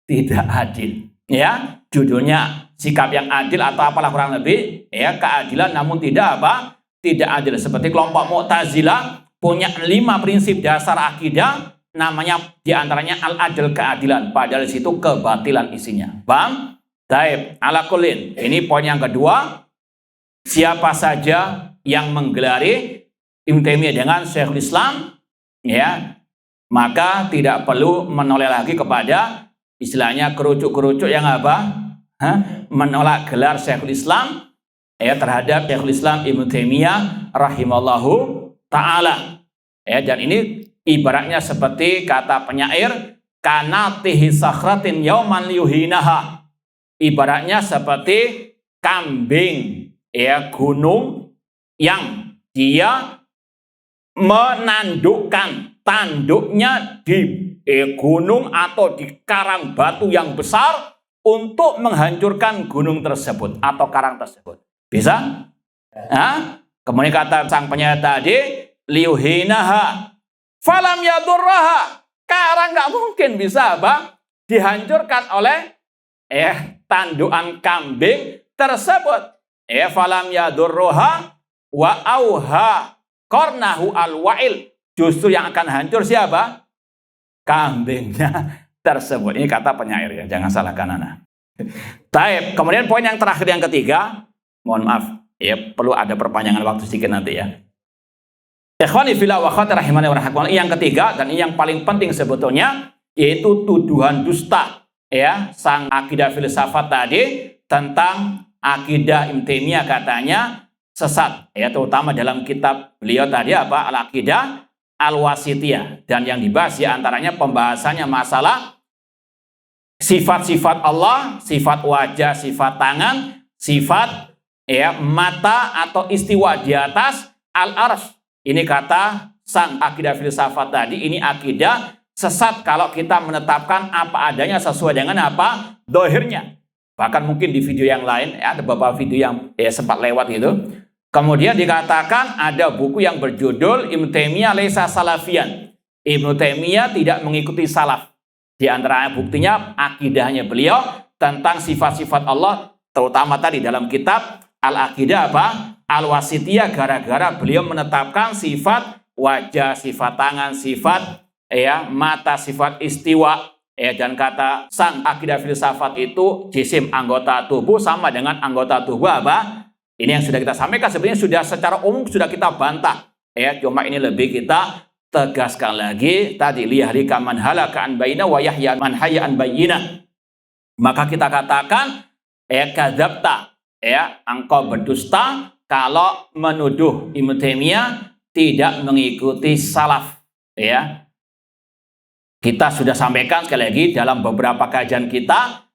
Tidak adil. Ya, judulnya sikap yang adil atau apalah kurang lebih, ya, keadilan namun tidak apa? Tidak adil. Seperti kelompok Mu'tazilah punya 5 prinsip dasar akidah, namanya diantaranya al-adil, keadilan, padahal di situ kebatilan isinya. Paham? Taib, ala kulin. Ini poin yang kedua. Siapa saja yang menggelari Ibnu Taimiyah dengan Syekhul Islam, ya, maka tidak perlu menoleh lagi kepada istilahnya kerucuk-kerucuk yang apa? Menolak gelar Syekhul Islam ya terhadap Syekhul Islam Ibnu Taimiyah rahimallahu taala. Ya, dan ini ibaratnya seperti kata penyair, kanatihi sakhratin yauman yuhinaha. Ibaratnya seperti kambing ya gunung yang dia menandukkan tanduknya di gunung atau di karang batu yang besar untuk menghancurkan gunung tersebut atau karang tersebut. Bisa? Kemudian kata sang penyair tadi, liuhinaha falam yadurraha. Karang nggak mungkin bisa apa? Dihancurkan oleh tandukan kambing tersebut. Falam yadurruha wa auha qarnahu al-wa'il. Justru yang akan hancur siapa? Kambingnya tersebut. Ini kata penyair ya, jangan salahkan anak. Taib. Kemudian poin yang terakhir yang ketiga, mohon maaf, ya perlu ada perpanjangan waktu sedikit nanti ya. Ikhwani fillah wa akhwati rahimani wa rahimakumullah. Yang ketiga dan ini yang paling penting sebetulnya, yaitu tuduhan dusta ya sang akidah filsafat tadi tentang akidah Ibnu Taimiyah katanya sesat ya, terutama dalam kitab beliau tadi apa, Al-Aqidah Al-Wasithiyah, dan yang dibahas ya antaranya pembahasannya masalah sifat-sifat Allah, sifat wajah, sifat tangan, sifat ya mata atau istiwa di atas al-arsy. Ini kata sang akidah filsafat tadi, ini akidah sesat kalau kita menetapkan apa adanya sesuai dengan apa dohirnya. Bahkan mungkin di video yang lain ya, ada beberapa video yang sempat lewat gitu. Kemudian dikatakan ada buku yang berjudul Ibnu Taimiyah laisa salafiyan. Ibnu Taimiyah tidak mengikuti salaf. Di antara buktinya akidahnya beliau tentang sifat-sifat Allah, terutama tadi dalam kitab Al-Aqidah apa? Al-Wasithiyah, gara-gara beliau menetapkan sifat wajah, sifat tangan, sifat ya mata, sifat istiwa. Dan kata sang akidah filsafat itu jisim anggota tubuh sama dengan anggota tubuh apa? Ini yang sudah kita sampaikan sebenarnya sudah secara umum sudah kita bantah. Cuma ini lebih kita tegaskan lagi tadi, liyahlika man halaka an bayyinah wa yahya man hayya an bayyinah. Maka kita katakan kadzabta, engkau berdusta kalau menuduh Ibnu Taimiyah tidak mengikuti salaf. Kita sudah sampaikan sekali lagi dalam beberapa kajian kita,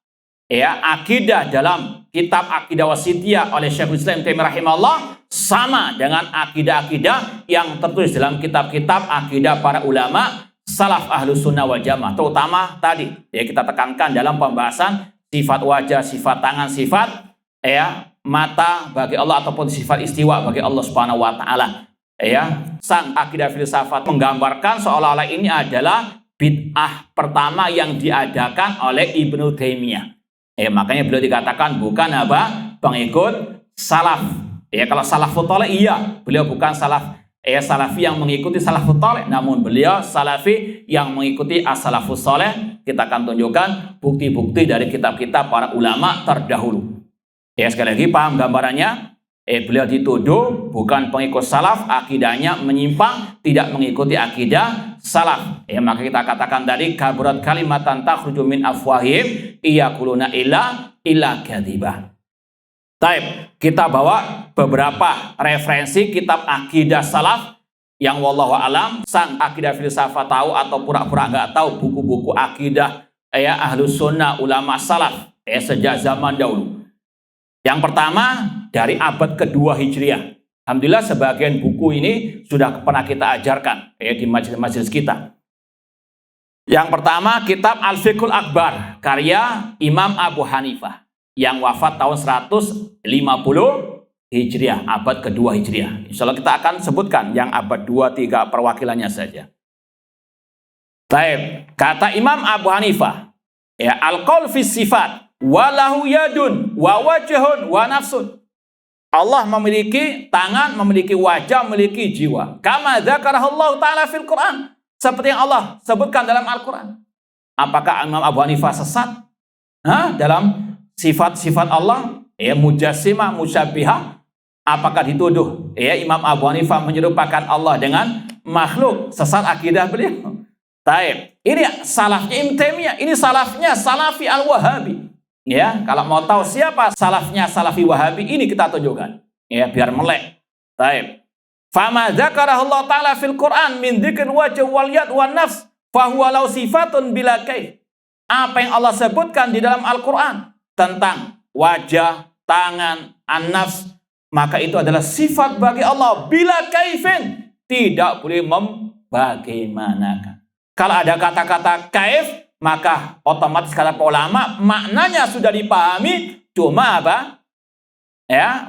akidah dalam kitab Aqidah Wasithiyah oleh Syekhul Islam Taimiyah rahimahullah sama dengan akidah-akidah yang tertulis dalam kitab-kitab akidah para ulama salaf ahlus sunnah wal jamaah, terutama tadi kita tekankan dalam pembahasan sifat wajah, sifat tangan, sifat mata bagi Allah ataupun sifat istiwa bagi Allah Subhanahu wa taala. Sang akidah filsafat menggambarkan seolah-olah ini adalah bid'ah pertama yang diadakan oleh Ibnu Taimiyah. Makanya beliau dikatakan bukan apa? Pengikut salaf. Kalau salafut thaleh iya, beliau bukan salafi yang mengikuti salafut thaleh, namun beliau salafi yang mengikuti as-salafus saleh. Kita akan tunjukkan bukti-bukti dari kitab-kitab para ulama terdahulu. Sekali lagi paham gambarannya? Beliau dituduh bukan pengikut salaf, akidahnya menyimpang, tidak mengikuti akidah salaf. Maka kita katakan tadi kaburat kalimatan takhruju min afwahim iyaquluna illa kadzibah. Taib, kita bawa beberapa referensi kitab akidah salaf yang wallahu alam sang akidah filsafat tahu atau pura-pura nggak tahu buku-buku akidah ahlus sunnah ulama salaf sejak zaman dahulu. Yang pertama dari abad kedua Hijriah. Alhamdulillah sebagian buku ini sudah pernah kita ajarkan di majelis-majelis kita. Yang pertama kitab Al-Fiqhul Akbar karya Imam Abu Hanifah yang wafat tahun 150 Hijriah, abad kedua Hijriah. Insya Allah kita akan sebutkan yang abad 2-3 perwakilannya saja. Baik, kata Imam Abu Hanifah, al-qaul fi sifat walahu yadun wa wajhun wa nafsun. Allah memiliki tangan, memiliki wajah, memiliki jiwa. Kama dzakarahullahu ta'ala fil Quran. Seperti yang Allah sebutkan dalam Al-Quran. Apakah Imam Abu Hanifah sesat? Dalam sifat-sifat Allah? Mujassimah, musyabbihah. Apakah dituduh Imam Abu Hanifah menyerupakan Allah dengan makhluk? Sesat akidah beliau. Taib. Ini salafnya Ibnu Taimiyah, ini salafnya Salafi Al-Wahabi. Kalau mau tahu siapa salafnya Salafi Wahabi, ini kita tunjukkan. Biar melek. Taib. Fama dzakarahullah ta'ala fil Quran min dzikr wajh wal yad wan nafs fa huwa law sifatun bila kaif. Apa yang Allah sebutkan di dalam Al-Qur'an tentang wajah, tangan, an-nafs, maka itu adalah sifat bagi Allah bila kaifin, tidak boleh membagaimanakan. Kalau ada kata-kata kaif, maka otomatis kata ulama maknanya sudah dipahami, cuma apa?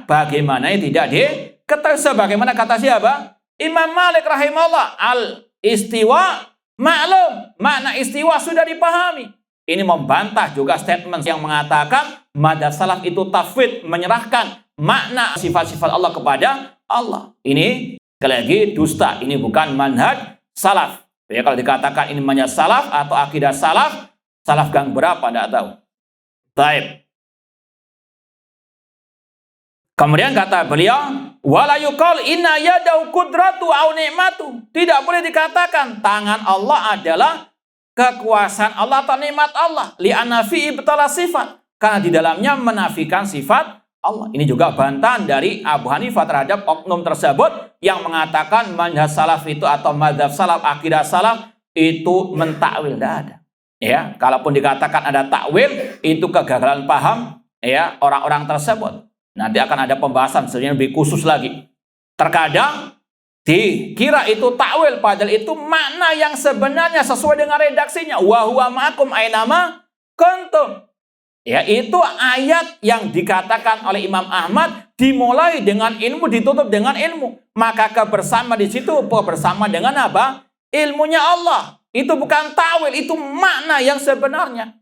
Bagaimana tidak diketahui. Sebagaimana kata siapa? Imam Malik rahimahullah, al-istiwa maklum, makna istiwa sudah dipahami. Ini membantah juga statement yang mengatakan madzhab salaf itu tafwid, menyerahkan makna sifat-sifat Allah kepada Allah. Ini sekali lagi dusta, ini bukan manhaj salaf. Kalau dikatakan ini manhaj salaf atau akidah salaf, salaf gang berapa tidak tahu. Baik. Kemudian kata beliau, wala yuqal inna yadau qudratu au ni'matu. Tidak boleh dikatakan tangan Allah adalah kekuasaan Allah atau nikmat Allah. Li'anna fi ibtala sifat. Karena di dalamnya menafikan sifat Allah. Ini juga bantahan dari Abu Hanifah terhadap oknum tersebut yang mengatakan manhaj salaf itu atau madzhab salaf, akidah salaf itu mentakwil. Tidak ada. Kalaupun dikatakan ada takwil, itu kegagalan paham orang-orang tersebut. Nanti akan ada pembahasan sebenarnya lebih khusus lagi. Terkadang dikira itu takwil, padahal itu makna yang sebenarnya sesuai dengan redaksinya. Wa huwa ma'akum ainama kuntum. Itu ayat yang dikatakan oleh Imam Ahmad dimulai dengan ilmu, ditutup dengan ilmu. Maka kebersamaan di situ bersama dengan apa? Ilmunya Allah. Itu bukan takwil, itu makna yang sebenarnya.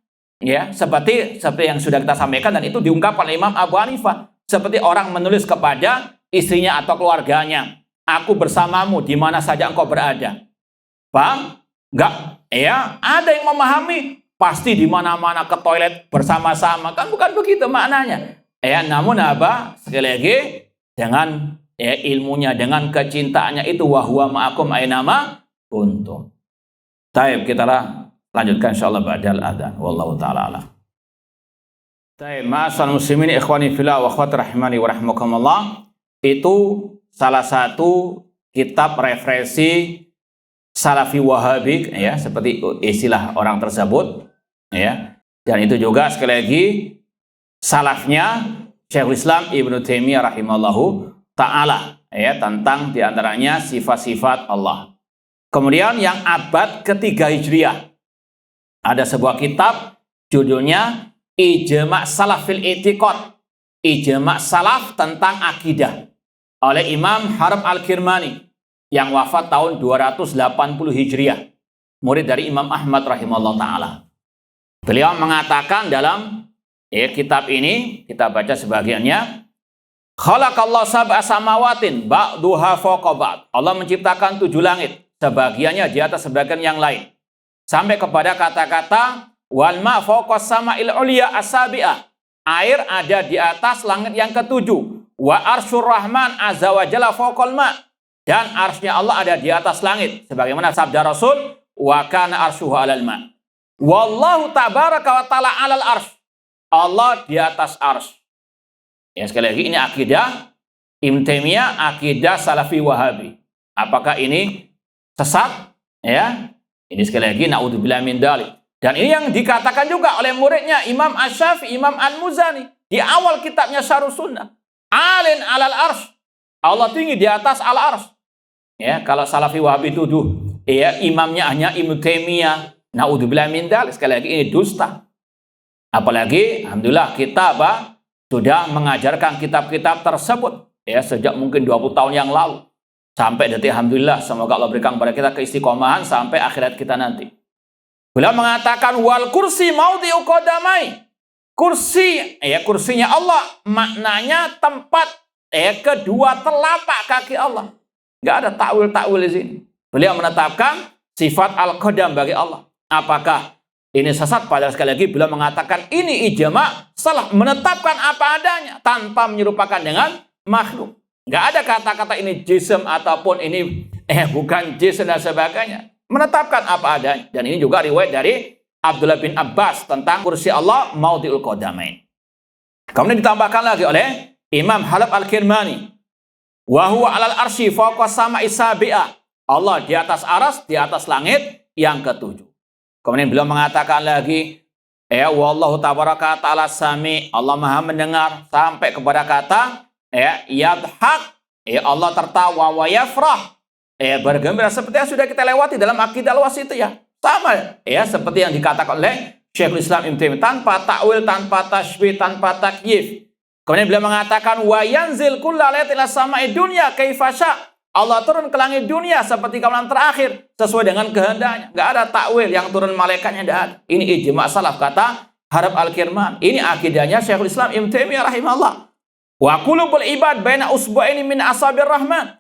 Seperti yang sudah kita sampaikan dan itu diungkapkan oleh Imam Abu Hanifah. Seperti orang menulis kepada istrinya atau keluarganya, aku bersamamu di mana saja engkau berada. Paham? Enggak? Ada yang memahami pasti di mana-mana ke toilet bersama-sama. Kan bukan begitu maknanya. Namun apa? Sekali lagi dengan ilmunya, dengan kecintaannya itu wa huwa ma'akum ainama kuntum. Baik, kita lanjutkan insyaallah ba'dal adzan. Wallahu taala a'lam. Ma'asal muslimin ikhwani fillah wa akhwat rahimani wa rahmakumullah. Itu salah satu kitab referensi Salafi Wahabi seperti istilah orang tersebut dan itu juga sekali lagi salafnya Syekhul Islam Ibnu Taimiyah rahimallahu taala tentang diantaranya sifat-sifat Allah. Kemudian yang abad ketiga Hijriah ada sebuah kitab judulnya Ijma' Salaf fil I'tiqad, Ijma' Salaf tentang akidah oleh Imam Harb Al-Kirmani yang wafat tahun 280 Hijriah, murid dari Imam Ahmad rahimahullah ta'ala. Beliau mengatakan dalam kitab ini, kita baca sebagiannya, khalaqallahu sab'a samawatin ba'duha fawqa ba'd. Allah menciptakan 7 langit, sebagiannya di atas sebagian yang lain. Sampai kepada kata-kata wal ma fawqas sama'il ulya as-sabi'ah. Air ada di atas langit yang ketujuh. Wa arsyur rahman azza wa jalla fawqal ma'. Dan arsy-nya Allah ada di atas langit. Sebagaimana sabda Rasul, wa kana arsyuhu 'alal ma'. Wallahu tabaraka wa ta'ala 'alal arsy. Allah di atas arsy. Sekali lagi ini akidah Ibnu Taimiyah, akidah Salafi Wahabi. Apakah ini sesat? Ya, ini sekali lagi naudzubillah min dzalik. Dan ini yang dikatakan juga oleh muridnya Imam Asy-Syafi'i, Imam Al-Muzani di awal kitabnya Syarh Sunnah. Alin alal arsy. Allah tinggi di atas al-arsy. Ya, kalau Salafi Wahabi tuduh ya imamnya hanya Ibnu Taimiyah, naudzubillah min dzalik, sekali lagi ini dusta. Apalagi alhamdulillah kita sudah mengajarkan kitab-kitab tersebut ya sejak mungkin 20 tahun yang lalu. Sampai detik alhamdulillah, semoga Allah berikan kepada kita keistiqomahan sampai akhirat kita nanti. Beliau mengatakan wal kursi maudhi'u qadamai. Kursi, ya kursinya Allah maknanya tempat kedua telapak kaki Allah. Enggak ada takwil-takwil di sini. Beliau menetapkan sifat al-qadam bagi Allah. Apakah ini sesat? Padahal sekali lagi beliau mengatakan ini ijma' salah, menetapkan apa adanya tanpa menyerupakan dengan makhluk. Nggak ada kata-kata ini jism ataupun ini bukan jism dan sebagainya. Menetapkan apa adanya. Dan ini juga riwayat dari Abdullah bin Abbas tentang kursi Allah maudhi'ul qadamain. Kemudian ditambahkan lagi oleh Imam Halab Al-Kirmani. Wa huwa 'alal arsy fawqa sama'i sabi'ah. Allah di atas aras, di atas langit yang ketujuh. Kemudian beliau mengatakan lagi, wallahu tabaraka ta'ala sami, Allah Maha mendengar, sampai kepada kata yadhak, Allah tertawa, wa yafrah, bergembira, seperti yang sudah kita lewati dalam akidah al-wasithiyah. Sama seperti yang dikatakan oleh Syekhul Islam Ibnu Taimiyah, tanpa takwil, tanpa tasybih, tanpa takyif. Kemudian beliau mengatakan wa yanzil kulla lailatin ila sama'i dunya kaifa sya'. Allah turun ke langit dunia seperti kawalan terakhir sesuai dengan kehendaknya. Enggak ada takwil, yang turun malaikatnya enggak ada. Ini ijma' salaf, kata Harab Al-Kirman. Ini akidahnya Syekhul Islam Ibnu Taimiyah rahimahullah. Wa qulubul ibad baina usbu'aini min asabir rahman.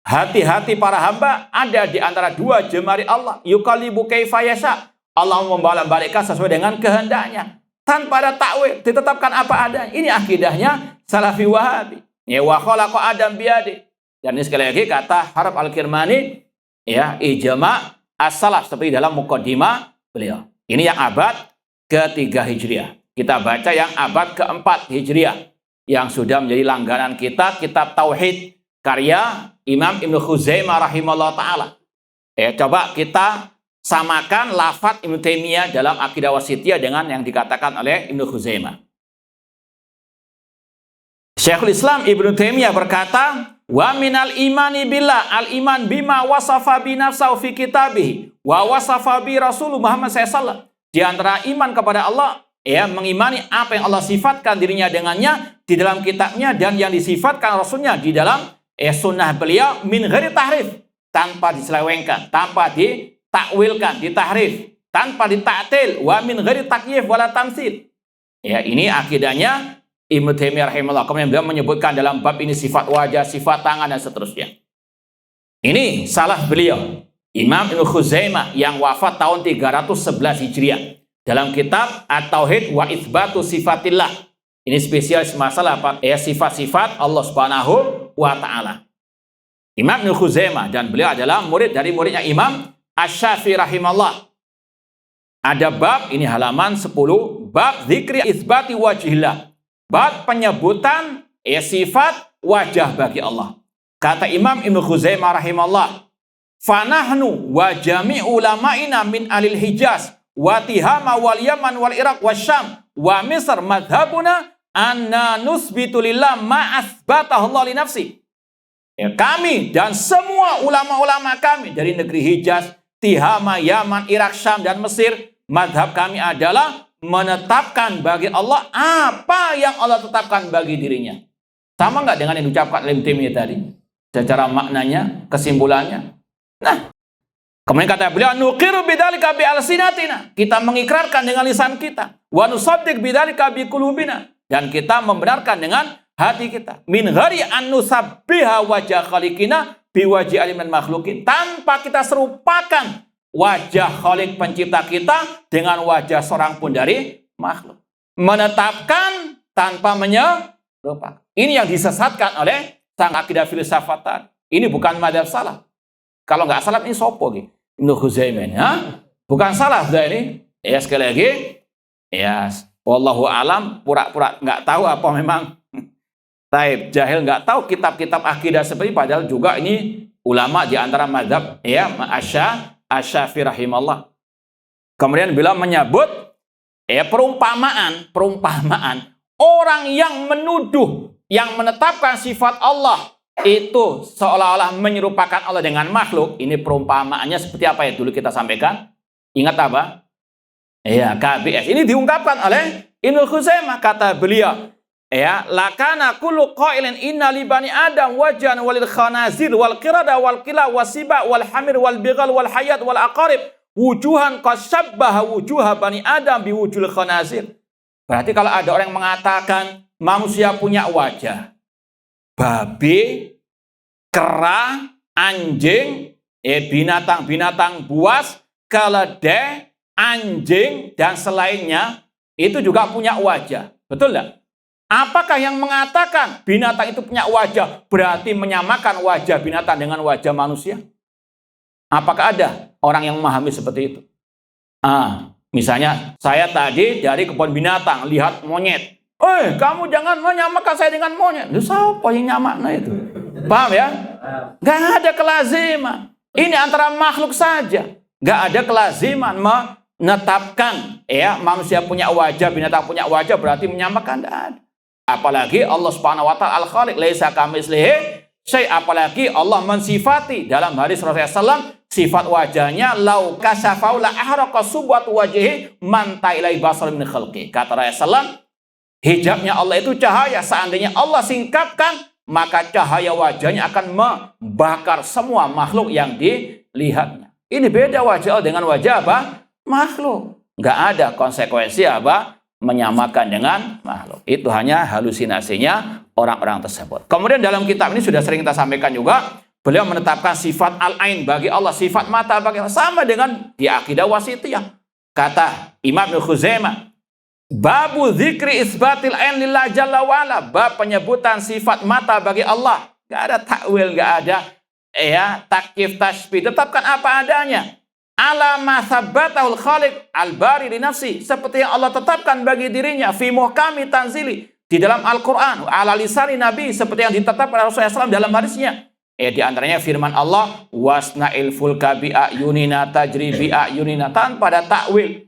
Hati-hati para hamba ada di antara dua jemari Allah. Yuqallibu kaifa yasha. Allah membolak-balikkan sesuai dengan kehendaknya. Tanpa ada takwil, ditetapkan apa adanya. Ini akidahnya Salafi Wahabi. Ya wa khalaqa Adam biyadi. Dan ini sekali lagi kata Harab Al-Kirmani, ijma' as-salaf seperti dalam muqaddimah beliau. Ini yang abad ke-3 Hijriah. Kita baca yang abad ke-4 Hijriah yang sudah menjadi langganan kita, kitab Tauhid karya Imam Ibnu Khuzaimah rahimahullah ta'ala. Coba kita samakan lafaz Ibnu Taimiyah dalam akidah wasithiyah dengan yang dikatakan oleh Ibnu Khuzaimah. Syekhul Islam Ibnu Taimiyah berkata, wa minal imani billah, al iman bima wasafa bi nafsahu fi kitabih wa wasafa bi Rasul Muhammad SAW. Di antara iman kepada Allah, mengimani apa yang Allah sifatkan dirinya dengannya di dalam kitabnya dan yang disifatkan Rasulnya di dalam sunnah beliau, min ghairi tahrif, tanpa diselewengkan, tanpa ditakwilkan, ditahrif, tanpa ditaktil, wa min ghairi takyif wala tamtsil. Ini akidahnya Ibnu Taimiyah rahimahullah. Kemudian beliau menyebutkan dalam bab ini sifat wajah, sifat tangan, dan seterusnya. Ini salaf beliau, Imam Ibnu Khuzaimah yang wafat tahun 311 Hijriah. Dalam kitab At-Tauhid wa Itsbatu Sifatillah. Ini spesialis masalah sifat-sifat Allah Subhanahu wa Ta'ala. Imam Ibnu Khuzaimah, dan beliau adalah murid dari muridnya Imam Asy-Syafi'i rahimahullah. Ada bab, ini halaman 10, bab zikri itsbati wajhillah. Bab penyebutan sifat wajah bagi Allah. Kata Imam Ibnu Khuzaimah rahimahullah, fanahnu wa jami' ulama'ina min alil Hijaz wa Tihama wal Yaman wal Iraq wa Syam wa Misr madhabuna anna nusbitu lillah ma asbatahu Allah li nafsi. Kami dan semua ulama-ulama kami dari negeri Hijaz, Tihama, Yaman, Irak, Syam, dan Mesir, madhab kami adalah menetapkan bagi Allah apa yang Allah tetapkan bagi dirinya. Sama nggak dengan yang diucapkan oleh Ibnu Taimiyah tadi? Secara maknanya, kesimpulannya. Nah, kemudian kata beliau, nuqiru bidzalika bi alsinatina. Kita mengikrarkan dengan lisan kita. Wa nusaddiq bidzalika bi qulubina. Dan kita membenarkan dengan hati kita. Min ghairi an nusabbiha wajah khaliqina bi wajhi alimin makhluqin. Tanpa kita serupakan wajah Khalik pencipta kita dengan wajah seorang pun dari makhluk. Menetapkan tanpa menyerupakan. Ini yang disesatkan oleh sang akidah filsafatan. Ini bukan madzhab salaf. Kalau nggak salaf ini sopo gitu. Ibnu Khuzaimah, bukan salaf dah ini. Sekali lagi, wallahu alam, pura-pura nggak tahu apa memang. Taib jahil nggak tahu kitab-kitab akidah seperti, padahal juga ini ulama di antara mazhab ya Asy-Syafi'i rahimallah. Kemudian beliau menyebut perumpamaan orang yang menuduh, yang menetapkan sifat Allah itu seolah-olah menyerupakan Allah dengan makhluk. Ini perumpamaannya seperti apa ya dulu kita sampaikan? Ingat apa? Ya, KBS. Ini diungkapkan oleh Ibnu Khuzaimah, kata beliau, lakana kullu qailin inna li bani adam wajhan walil khanazir wal qirada wal qila wasiba wal hamir wal bighal wal hayat wal aqarib wujuhan qasyabbaha wujuha bani adam biwujul khanazir. Berarti kalau ada orang yang mengatakan manusia punya wajah babi, kera, anjing, binatang-binatang buas, keledai, anjing, dan selainnya, itu juga punya wajah. Betul tidak? Apakah yang mengatakan binatang itu punya wajah berarti menyamakan wajah binatang dengan wajah manusia? Apakah ada orang yang memahami seperti itu? Misalnya, saya tadi dari kebun binatang lihat monyet. Kamu jangan menyamakan saya dengan monyet. Itu siapa yang nyamakna itu? Paham ya? Gak ada kelaziman. Ini antara makhluk saja. Gak ada kelaziman menetapkan manusia punya wajah, binatang punya wajah berarti menyamakan. Tidak ada. Apalagi Allah Subhanahu wa taala Al-Khaliq, laisa kamitslihi syai'. Apalagi Allah mensifati dalam hadis Rasulullah SAW, sifat wajahnya lau kasafau la ahraqa subwatu wajhihi man ta'ilai basar min khalqi. Kata Rasulullah SAW, hijabnya Allah itu cahaya. Seandainya Allah singkapkan, maka cahaya wajahnya akan membakar semua makhluk yang dilihatnya. Ini beda wajah Allah dengan wajah apa? Makhluk. Nggak ada konsekuensi apa? Menyamakan dengan makhluk. Itu hanya halusinasinya orang-orang tersebut. Kemudian dalam kitab ini sudah sering kita sampaikan juga, beliau menetapkan sifat al-ain bagi Allah, sifat mata bagi Allah. Sama dengan di akidah wasithiyah. Kata Imam Ibnu Khuzaimah, babu zikri isbatil ain lillah jalla wa'ala, bab penyebutan sifat mata bagi Allah. Gak ada takwil, gak ada takyif tasbih, tetapkan apa adanya. Ala ma thabbatahul khaliq al-bari li nafsi, seperti yang Allah tetapkan bagi dirinya fi muhkami tanzili, di dalam Al-Qur'an, ala lisani nabi, seperti yang ditetapkan oleh Rasulullah SAW dalam hadisnya. Di antaranya firman Allah, wasna'il fulka bi ayunina tajri bi ayunina, tanpa ada takwil.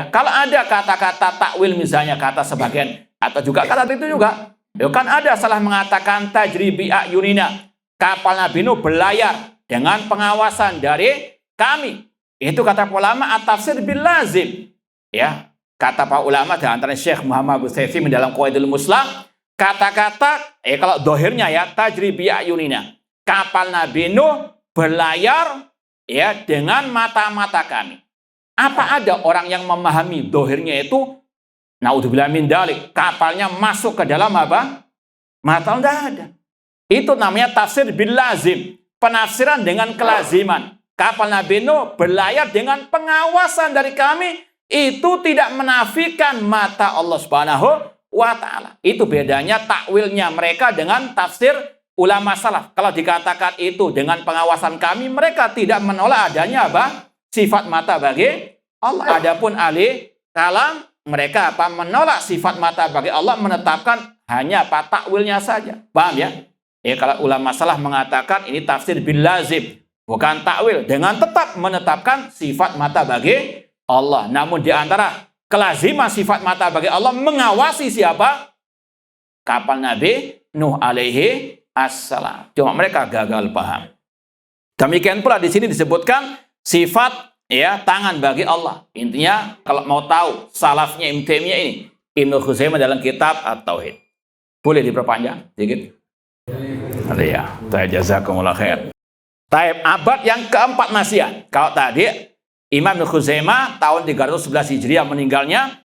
Kalau ada kata-kata takwil, misalnya kata sebagian atau juga kata itu juga, kan ada salah mengatakan tajri bi ayunina, kapal Nabi Nuh berlayar dengan pengawasan dari kami. Itu kata ulama at-tafsir bil lazim. Kata para ulama di antaranya Syekh Muhammad Butsaimin dalam Qawaidul Muslah, kata-kata kalau dohirnya tajri bi ayunina, kapal Nabi Nuh berlayar dengan mata-mata kami. Apa ada orang yang memahami dohirnya itu, naudzubillah min dalik, kapalnya masuk ke dalam apa? Mata? Tidak ada. Itu namanya tafsir bil lazim, penafsiran dengan kelaziman. Kapal Nabi Nuh berlayar dengan pengawasan dari kami, itu tidak menafikan mata Allah Subhanahu wa ta'ala. Itu bedanya takwilnya mereka dengan tafsir ulama salaf. Kalau dikatakan itu dengan pengawasan kami, mereka tidak menolak adanya apa? Sifat mata bagi Allah. Adapun ahli kalam, mereka menolak sifat mata bagi Allah, menetapkan hanya takwilnya saja. Paham ya? Kalau ulama salaf mengatakan ini tafsir bil lazim, bukan takwil, dengan tetap menetapkan sifat mata bagi Allah. Namun di antara kelaziman sifat mata bagi Allah, mengawasi siapa? Kapal Nabi Nuh alaihi assalam. Cuma mereka gagal paham. Demikian pula di sini disebutkan sifat tangan bagi Allah. Intinya kalau mau tahu salafnya Ibnu Taimiyah ini, Ibnu Khuzaimah dalam kitab At-Tauhid. Boleh diperpanjang sedikit? Ya, jazakumullah khair. Taib, abad yang keempat Masihiyah. Kalau tadi Imam Ibnu Khuzaimah tahun 311 Hijriah meninggalnya.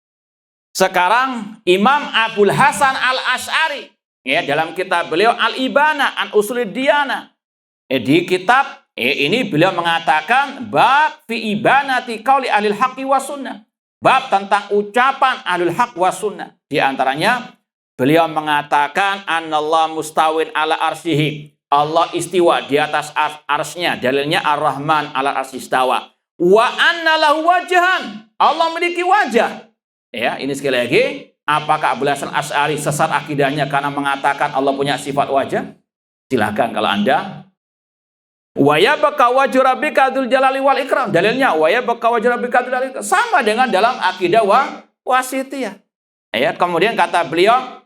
Sekarang Imam Abul Hasan Al-Asy'ari dalam kitab beliau Al-Ibana an Usulid Diyana. Di kitab ini beliau mengatakan bab fi ibanati qauli ahlil haqqi was sunnah. Bab tentang ucapan ahlul haq was sunnah. Di antaranya beliau mengatakan anallahu mustawin ala arsyihi. Allah istiwa di atas arsy-nya. Dalilnya Ar-Rahman ala arsy istawa. Wa anna lahu wajhan. Allah memiliki wajah. Ini sekali lagi, apakah Abul Hasan Asy'ari sesat akidahnya karena mengatakan Allah punya sifat wajah? Silakan kalau Anda Wa yabqa wajhu rabbika dzul jalali wal ikram. Dalilnya wa yabqa wajhu rabbika dzul jalali wal ikram. Sama dengan dalam akidah wasitiyah. Ya, kemudian kata beliau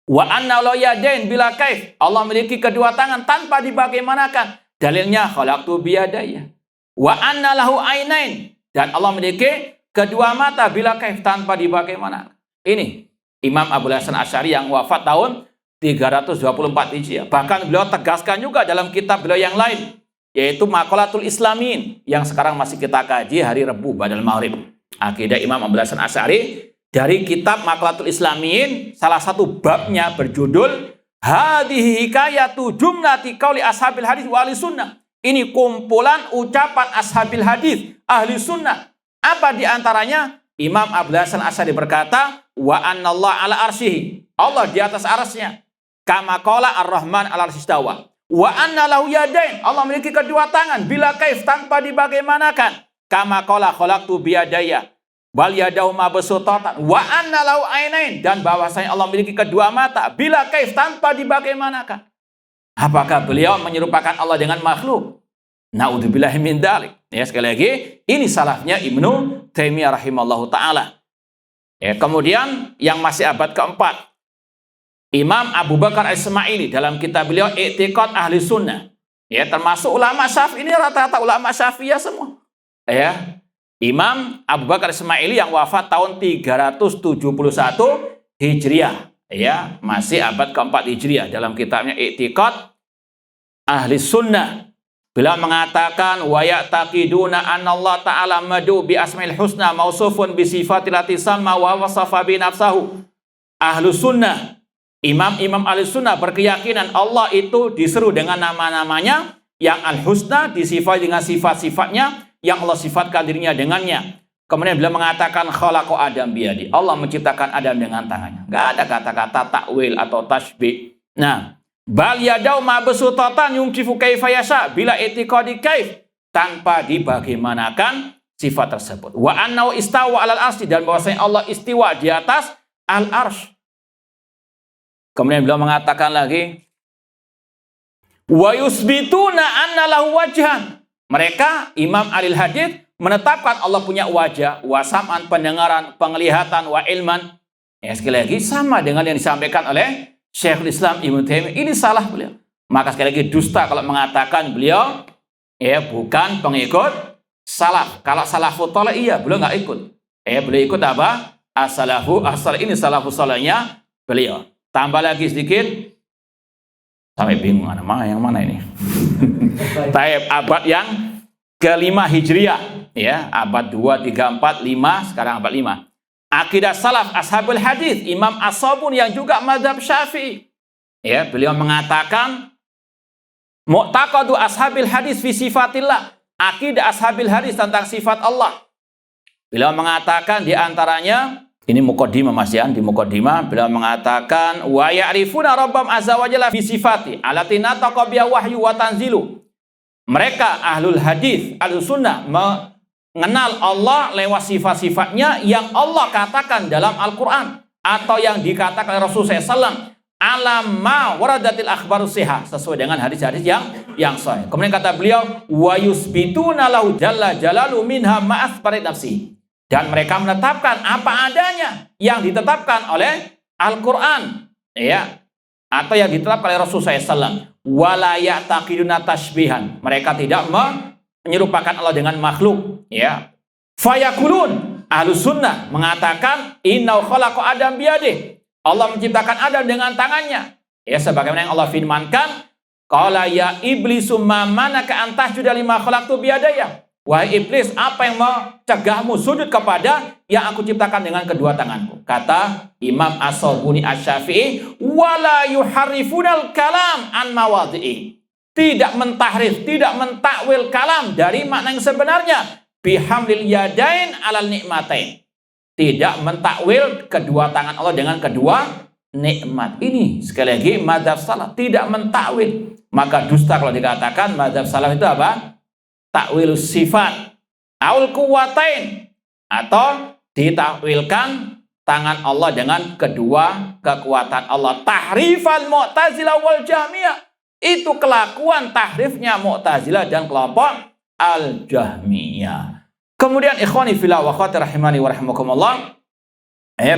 wa anna la yadain bila kaif. Allah memiliki kedua tangan tanpa dibagaimanakan. Dalilnya khalaqtu biyadayya. Wa anna lahu ainain. Dan Allah memiliki kedua mata bila kaif tanpa dibagaimanakan. Ini Imam Abul Hasan Asy'ari yang wafat tahun 324 Hijriah. Bahkan beliau tegaskan juga dalam kitab beliau yang lain, yaitu Maqalatul Islamin, yang sekarang masih kita kaji hari Rabu Ba'dal Maghrib. Akidah Imam Abul Hasan Asy'ari dari kitab Maqalatul Islamin, salah satu babnya berjudul Hadhihi hikayatu jumlati qauli ashabil hadis wa ahli sunnah. Ini kumpulan ucapan ashabil hadis, ahli sunnah. Apa diantaranya? Imam Abul Hasan Asy'ari berkata, wa anallah ala arsyihi. Allah di atas arsy-Nya. Kama qala ar-Rahman ala arsy istawa. Wa anna lahu yadain. Allah memiliki kedua tangan bila kaif tanpa dibagaimanakan. Kama qala khalaqtu biyadayya. Bal yadahu mabsutatan. Wa anna lahu ainain. Dan bahwasanya Allah memiliki kedua mata bila kaif tanpa dibagaimanakan. Apakah beliau menyerupakan Allah dengan makhluk? Naudzubillahi min dzalik. Ya, sekali lagi, ini salafnya Ibnu Taimiyah rahimallahu taala. Ya, kemudian yang masih abad keempat, Imam Abu Bakar Al-Ismaili dalam kitab beliau I'tiqad Ahli Sunnah. Ya, termasuk ulama Syafi'i, ini rata-rata ulama Syafi'iyah semua. Ya, Imam Abu Bakar Al-Ismaili yang wafat tahun 371 Hijriah. Ya, masih abad keempat Hijriah, dalam kitabnya I'tiqad Ahli Sunnah. Beliau mengatakan wa ya'taqiduna anna Allah Ta'ala madu bi asmail husna mausufun bi sifatil lati sama wa wasafa bi nafsahu. Ahlu sunnah, imam-imam ahli sunnah berkeyakinan Allah itu diseru dengan nama-namanya yang al-husna, disifati dengan sifat-sifatnya yang Allah sifatkan dirinya dengannya. Kemudian beliau mengatakan khalaqa Adam biyadi. Allah menciptakan Adam dengan tangannya. Enggak ada kata-kata takwil atau tasbih. Nah, bal yadau mabsutatan yumkifu kaifa yasha bila itiqadi kaif, tanpa dibagaimanakan sifat tersebut. Wa annahu istawa 'alal arsy, dan bahwasanya Allah istiwa di atas al-arsy. Kemudian beliau mengatakan lagi wa yusbituna anna lahu wajhan. Mereka imam ahli hadis menetapkan Allah punya wajah, wa sam'an pendengaran, penglihatan, wa ilman. Ya, sekali lagi sama dengan yang disampaikan oleh Syekhul Islam Ibnu Taimiyah. Ini salah beliau. Maka sekali lagi dusta kalau mengatakan beliau ya bukan pengikut salaf. Kalau salafut thaleh iya, beliau nggak ikut. Beliau ikut apa? As-salafu as-salih. Ini salafus salihnya beliau. Tambah lagi sedikit. Sampai bingung yang mana ini. Taib abad yang kelima Hijriah, ya, abad 2, 3, 4, 5, sekarang abad 5. Akidah salaf ashabul hadis, Imam As-Sabuni yang juga mazhab Syafi'i. Ya, beliau mengatakan mu'taqadu ashabil hadis fi sifatillah. Akidah ashabil hadis tentang sifat Allah. Beliau mengatakan di antaranya, ini muqaddimah Mas Yan, di muqaddimah beliau mengatakan wa ya'rifuna rabbam azza wa jalla fi sifati allati nataqa biha wahyu wa tanzilu. Mereka ahlul hadis, ahlus sunnah mengenal Allah lewat sifat-sifatnya yang Allah katakan dalam Al-Quran atau yang dikatakan oleh Rasulullah SAW. Alamma waradatil akhbarus sihah, sesuai dengan hadis-hadis yang sahih. Kemudian kata beliau wa yusbituna lahu jalla jalalu minha ma'asbarit nafsi. Dan mereka menetapkan apa adanya yang ditetapkan oleh Al-Quran, ya, atau yang ditetapkan oleh Rasulullah SAW. Wala ya'taqiduna tashbihan. Mereka tidak menyerupakan Allah dengan makhluk, ya. Fayaqulun, ahlus sunnah mengatakan innahu khalaqa Adam biyadih. Allah menciptakan Adam dengan tangannya. Ya, sebagaimana yang Allah firmankan, qala ya iblisu ma manaka an tasjuda lima khalaqtu biyadayya. Wahai iblis, apa yang mencegahmu sujud kepada yang aku ciptakan dengan kedua tanganku? Kata Imam As-Sabuni Asy-Syafi'i, wala yuharrifunal kalam an mawadhi'i. Tidak mentahrif, tidak mentakwil kalam dari makna yang sebenarnya. Bihamlil yadain alal nikmatain. Tidak mentakwil kedua tangan Allah dengan kedua nikmat. Ini sekali lagi mazhab salaf, tidak mentakwil. Maka dusta kalau dikatakan mazhab salaf itu apa? Takwil sifat aul kuwatain, atau ditakwilkan tangan Allah dengan kedua kekuatan Allah. Tahrifal Mu'tazilah wal Jahmiyah, Itu kelakuan tahrifnya Mu'tazilah dan kelompok Al-Jahmiyah. Kemudian ikhwani fillah wa akhwati rahimani wa rahimakumullah,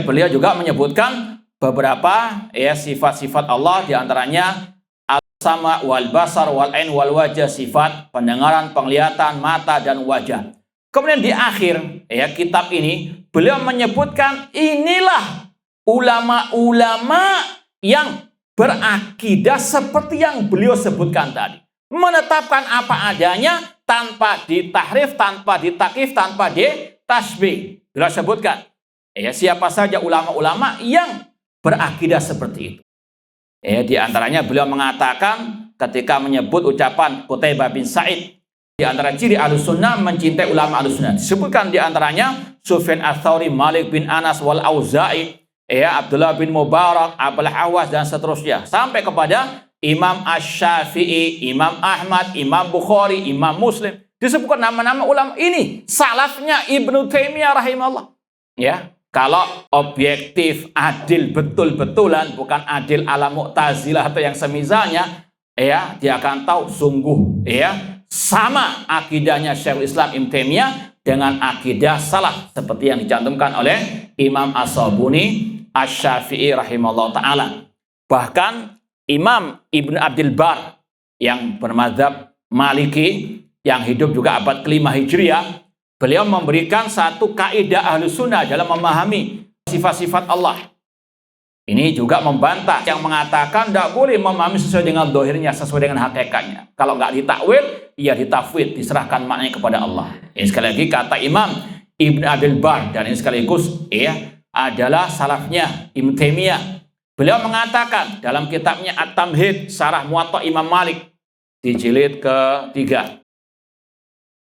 beliau juga menyebutkan beberapa sifat-sifat Allah, diantaranya al-sama wal basar wal ain wal wajah, sifat pendengaran, penglihatan, mata dan wajah. Kemudian di akhir kitab ini beliau menyebutkan inilah ulama-ulama yang berakidah seperti yang beliau sebutkan tadi, menetapkan apa adanya tanpa ditahrif, tanpa ditakif, tanpa ditasbih. Beliau sebutkan siapa saja ulama-ulama yang berakidah seperti itu. Di antaranya beliau mengatakan ketika menyebut ucapan Qutaibah bin Sa'id, di antara ciri Ahlussunnah mencintai ulama Ahlussunnah, disebutkan di antaranya Sufyan Ats-Tsauri, Malik bin Anas wal Auza'i, Abdullah bin Mubarak, Abul Ahwas dan seterusnya, sampai kepada Imam Asy-Syafi'i, Imam Ahmad, Imam Bukhari, Imam Muslim. Disebutkan nama-nama ulama ini salafnya Ibnu Taimiyah rahimahullah. Kalau objektif, adil, betul-betulan, bukan adil ala Mu'tazilah atau yang semisalnya, dia akan tahu sungguh sama akidahnya Syekhul Islam Ibnu Taimiyah dengan akidah salaf seperti yang dicantumkan oleh Imam As-Sabuni Asy-Syafi'i rahimahullah ta'ala. Bahkan Imam Ibn Abdul Bar yang bermadzhab Maliki, yang hidup juga abad ke-5 Hijriah, beliau memberikan satu kaidah Ahlussunnah dalam memahami sifat-sifat Allah. Ini juga membantah yang mengatakan tidak boleh memahami sesuai dengan dohirnya, sesuai dengan hakikatnya. Kalau nggak ditakwil, ya ditafwid, diserahkan maknanya kepada Allah. Ini sekali lagi kata Imam Ibn Abdul Bar, dan ini sekaligus adalah salafnya Ibnu Taimiyah. Beliau mengatakan dalam kitabnya At-Tamhid Syarah Muwatta Imam Malik di jilid ke-3,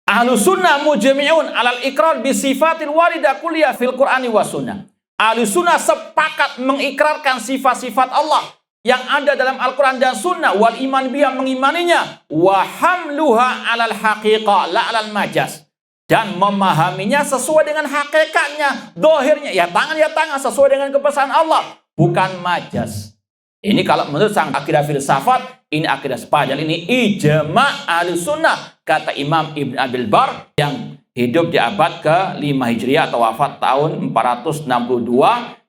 Ahlussunnah mujmi'un alal iqrar bi sifatil waridah kulliyah fil Qur'ani was sunnah. Ahlussunnah sepakat mengikrarkan sifat-sifat Allah yang ada dalam Al-Quran dan Sunnah, wal iman biha, mengimaninya, wa hamluha alal haqiqah la alal majaz, dan memahaminya sesuai dengan hakikatnya, dohirnya, ya tangan sesuai dengan kepesan Allah, bukan majaz. Ini kalau menurut sang akidah filsafat, ini akidah sepadal, ini ijma' Ahlussunnah, kata Imam Ibn Abdul Bar yang hidup di abad ke-5 Hijriah atau wafat tahun 462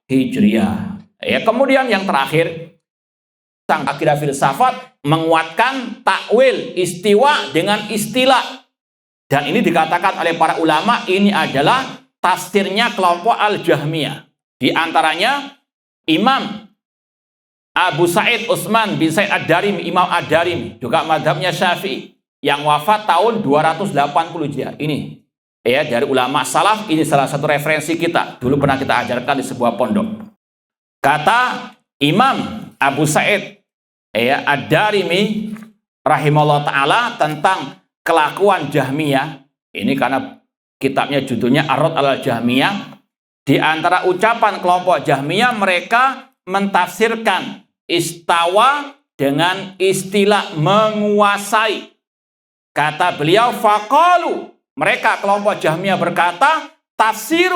Hijriah. Kemudian yang terakhir, sang akidah filsafat menguatkan takwil istiwa dengan istilah. Dan ini dikatakan oleh para ulama, ini adalah tafsirnya kelompok Al-Jahmiyah. Di antaranya Imam Abu Sa'id Utsman bin Said Ad-Darimi, Imam Ad-Darimi, juga madhabnya Syafi'i, yang wafat tahun 280 Hijriah. Ini dari ulama salaf, ini salah satu referensi kita. Dulu pernah kita ajarkan di sebuah pondok. Kata Imam Abu Sa'id Ad-Darimi rahimahullah ta'ala tentang kelakuan Jahmiyah. Ini karena kitabnya judulnya Ar-Radd 'alal Jahmiyah. Di antara ucapan kelompok Jahmiyah, mereka mentafsirkan istawa dengan istilah menguasai. Kata beliau, faqalu, mereka kelompok Jahmiyah berkata, tafsir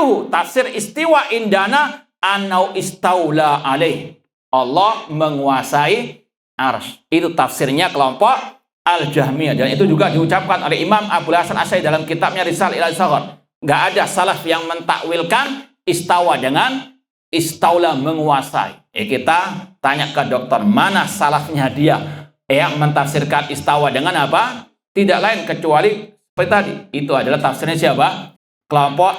istiwa indana annau istaula alaih, Allah menguasai arsy. Itu tafsirnya kelompok Al-Jahmiyah, dan itu juga diucapkan oleh Imam Abul Hasan Asy'ari dalam kitabnya Risalah Ilal Saghar. Nggak ada salaf yang mentakwilkan istawa dengan istaula, menguasai. Kita tanya ke dokter, mana salafnya dia yang mentafsirkan istawa dengan apa? Tidak lain kecuali seperti tadi, itu adalah tafsirnya siapa? Kelompok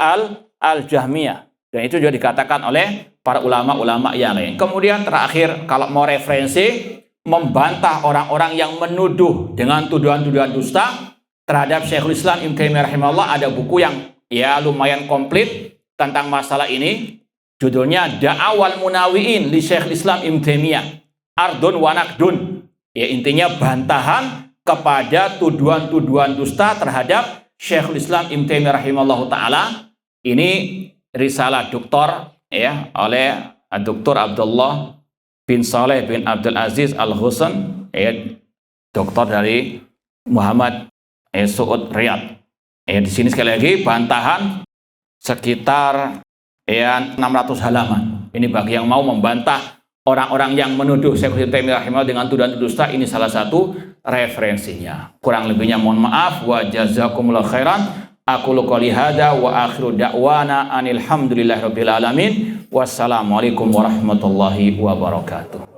Al-Jahmiyah. Dan itu juga dikatakan oleh para ulama-ulama yang lain. Kemudian terakhir, kalau mau referensi, membantah orang-orang yang menuduh dengan tuduhan-tuduhan dusta terhadap Syekhul Islam Ibnu Taimiyah rahimahullah, ada buku yang lumayan komplit tentang masalah ini. Judulnya Da'awal Munawi'in li Syekhul Islam Ibnu Taimiyah, Ardun wa Naqdun. Intinya bantahan kepada tuduhan-tuduhan dusta terhadap Syekhul Islam Ibnu Taimiyah rahimahullah ta'ala. Ini risalah doktor oleh Dr. Abdullah bin Saleh bin Abdul Aziz Al-Husain, doktor dari Muhammad Saud Riyadh. Di sini sekali lagi bantahan sekitar 600 halaman. Ini bagi yang mau membantah orang-orang yang menuduh Syekhul Islam Taimiyah rahimahullah dengan tuduhan dusta, ini salah satu referensinya. Kurang lebihnya mohon maaf. Wa jazakumullahu khairan. Aku qouli hada wa akhiru da'wana anil hamdulillahirabbil alamin. Wassalamualaikum warahmatullahi wabarakatuh.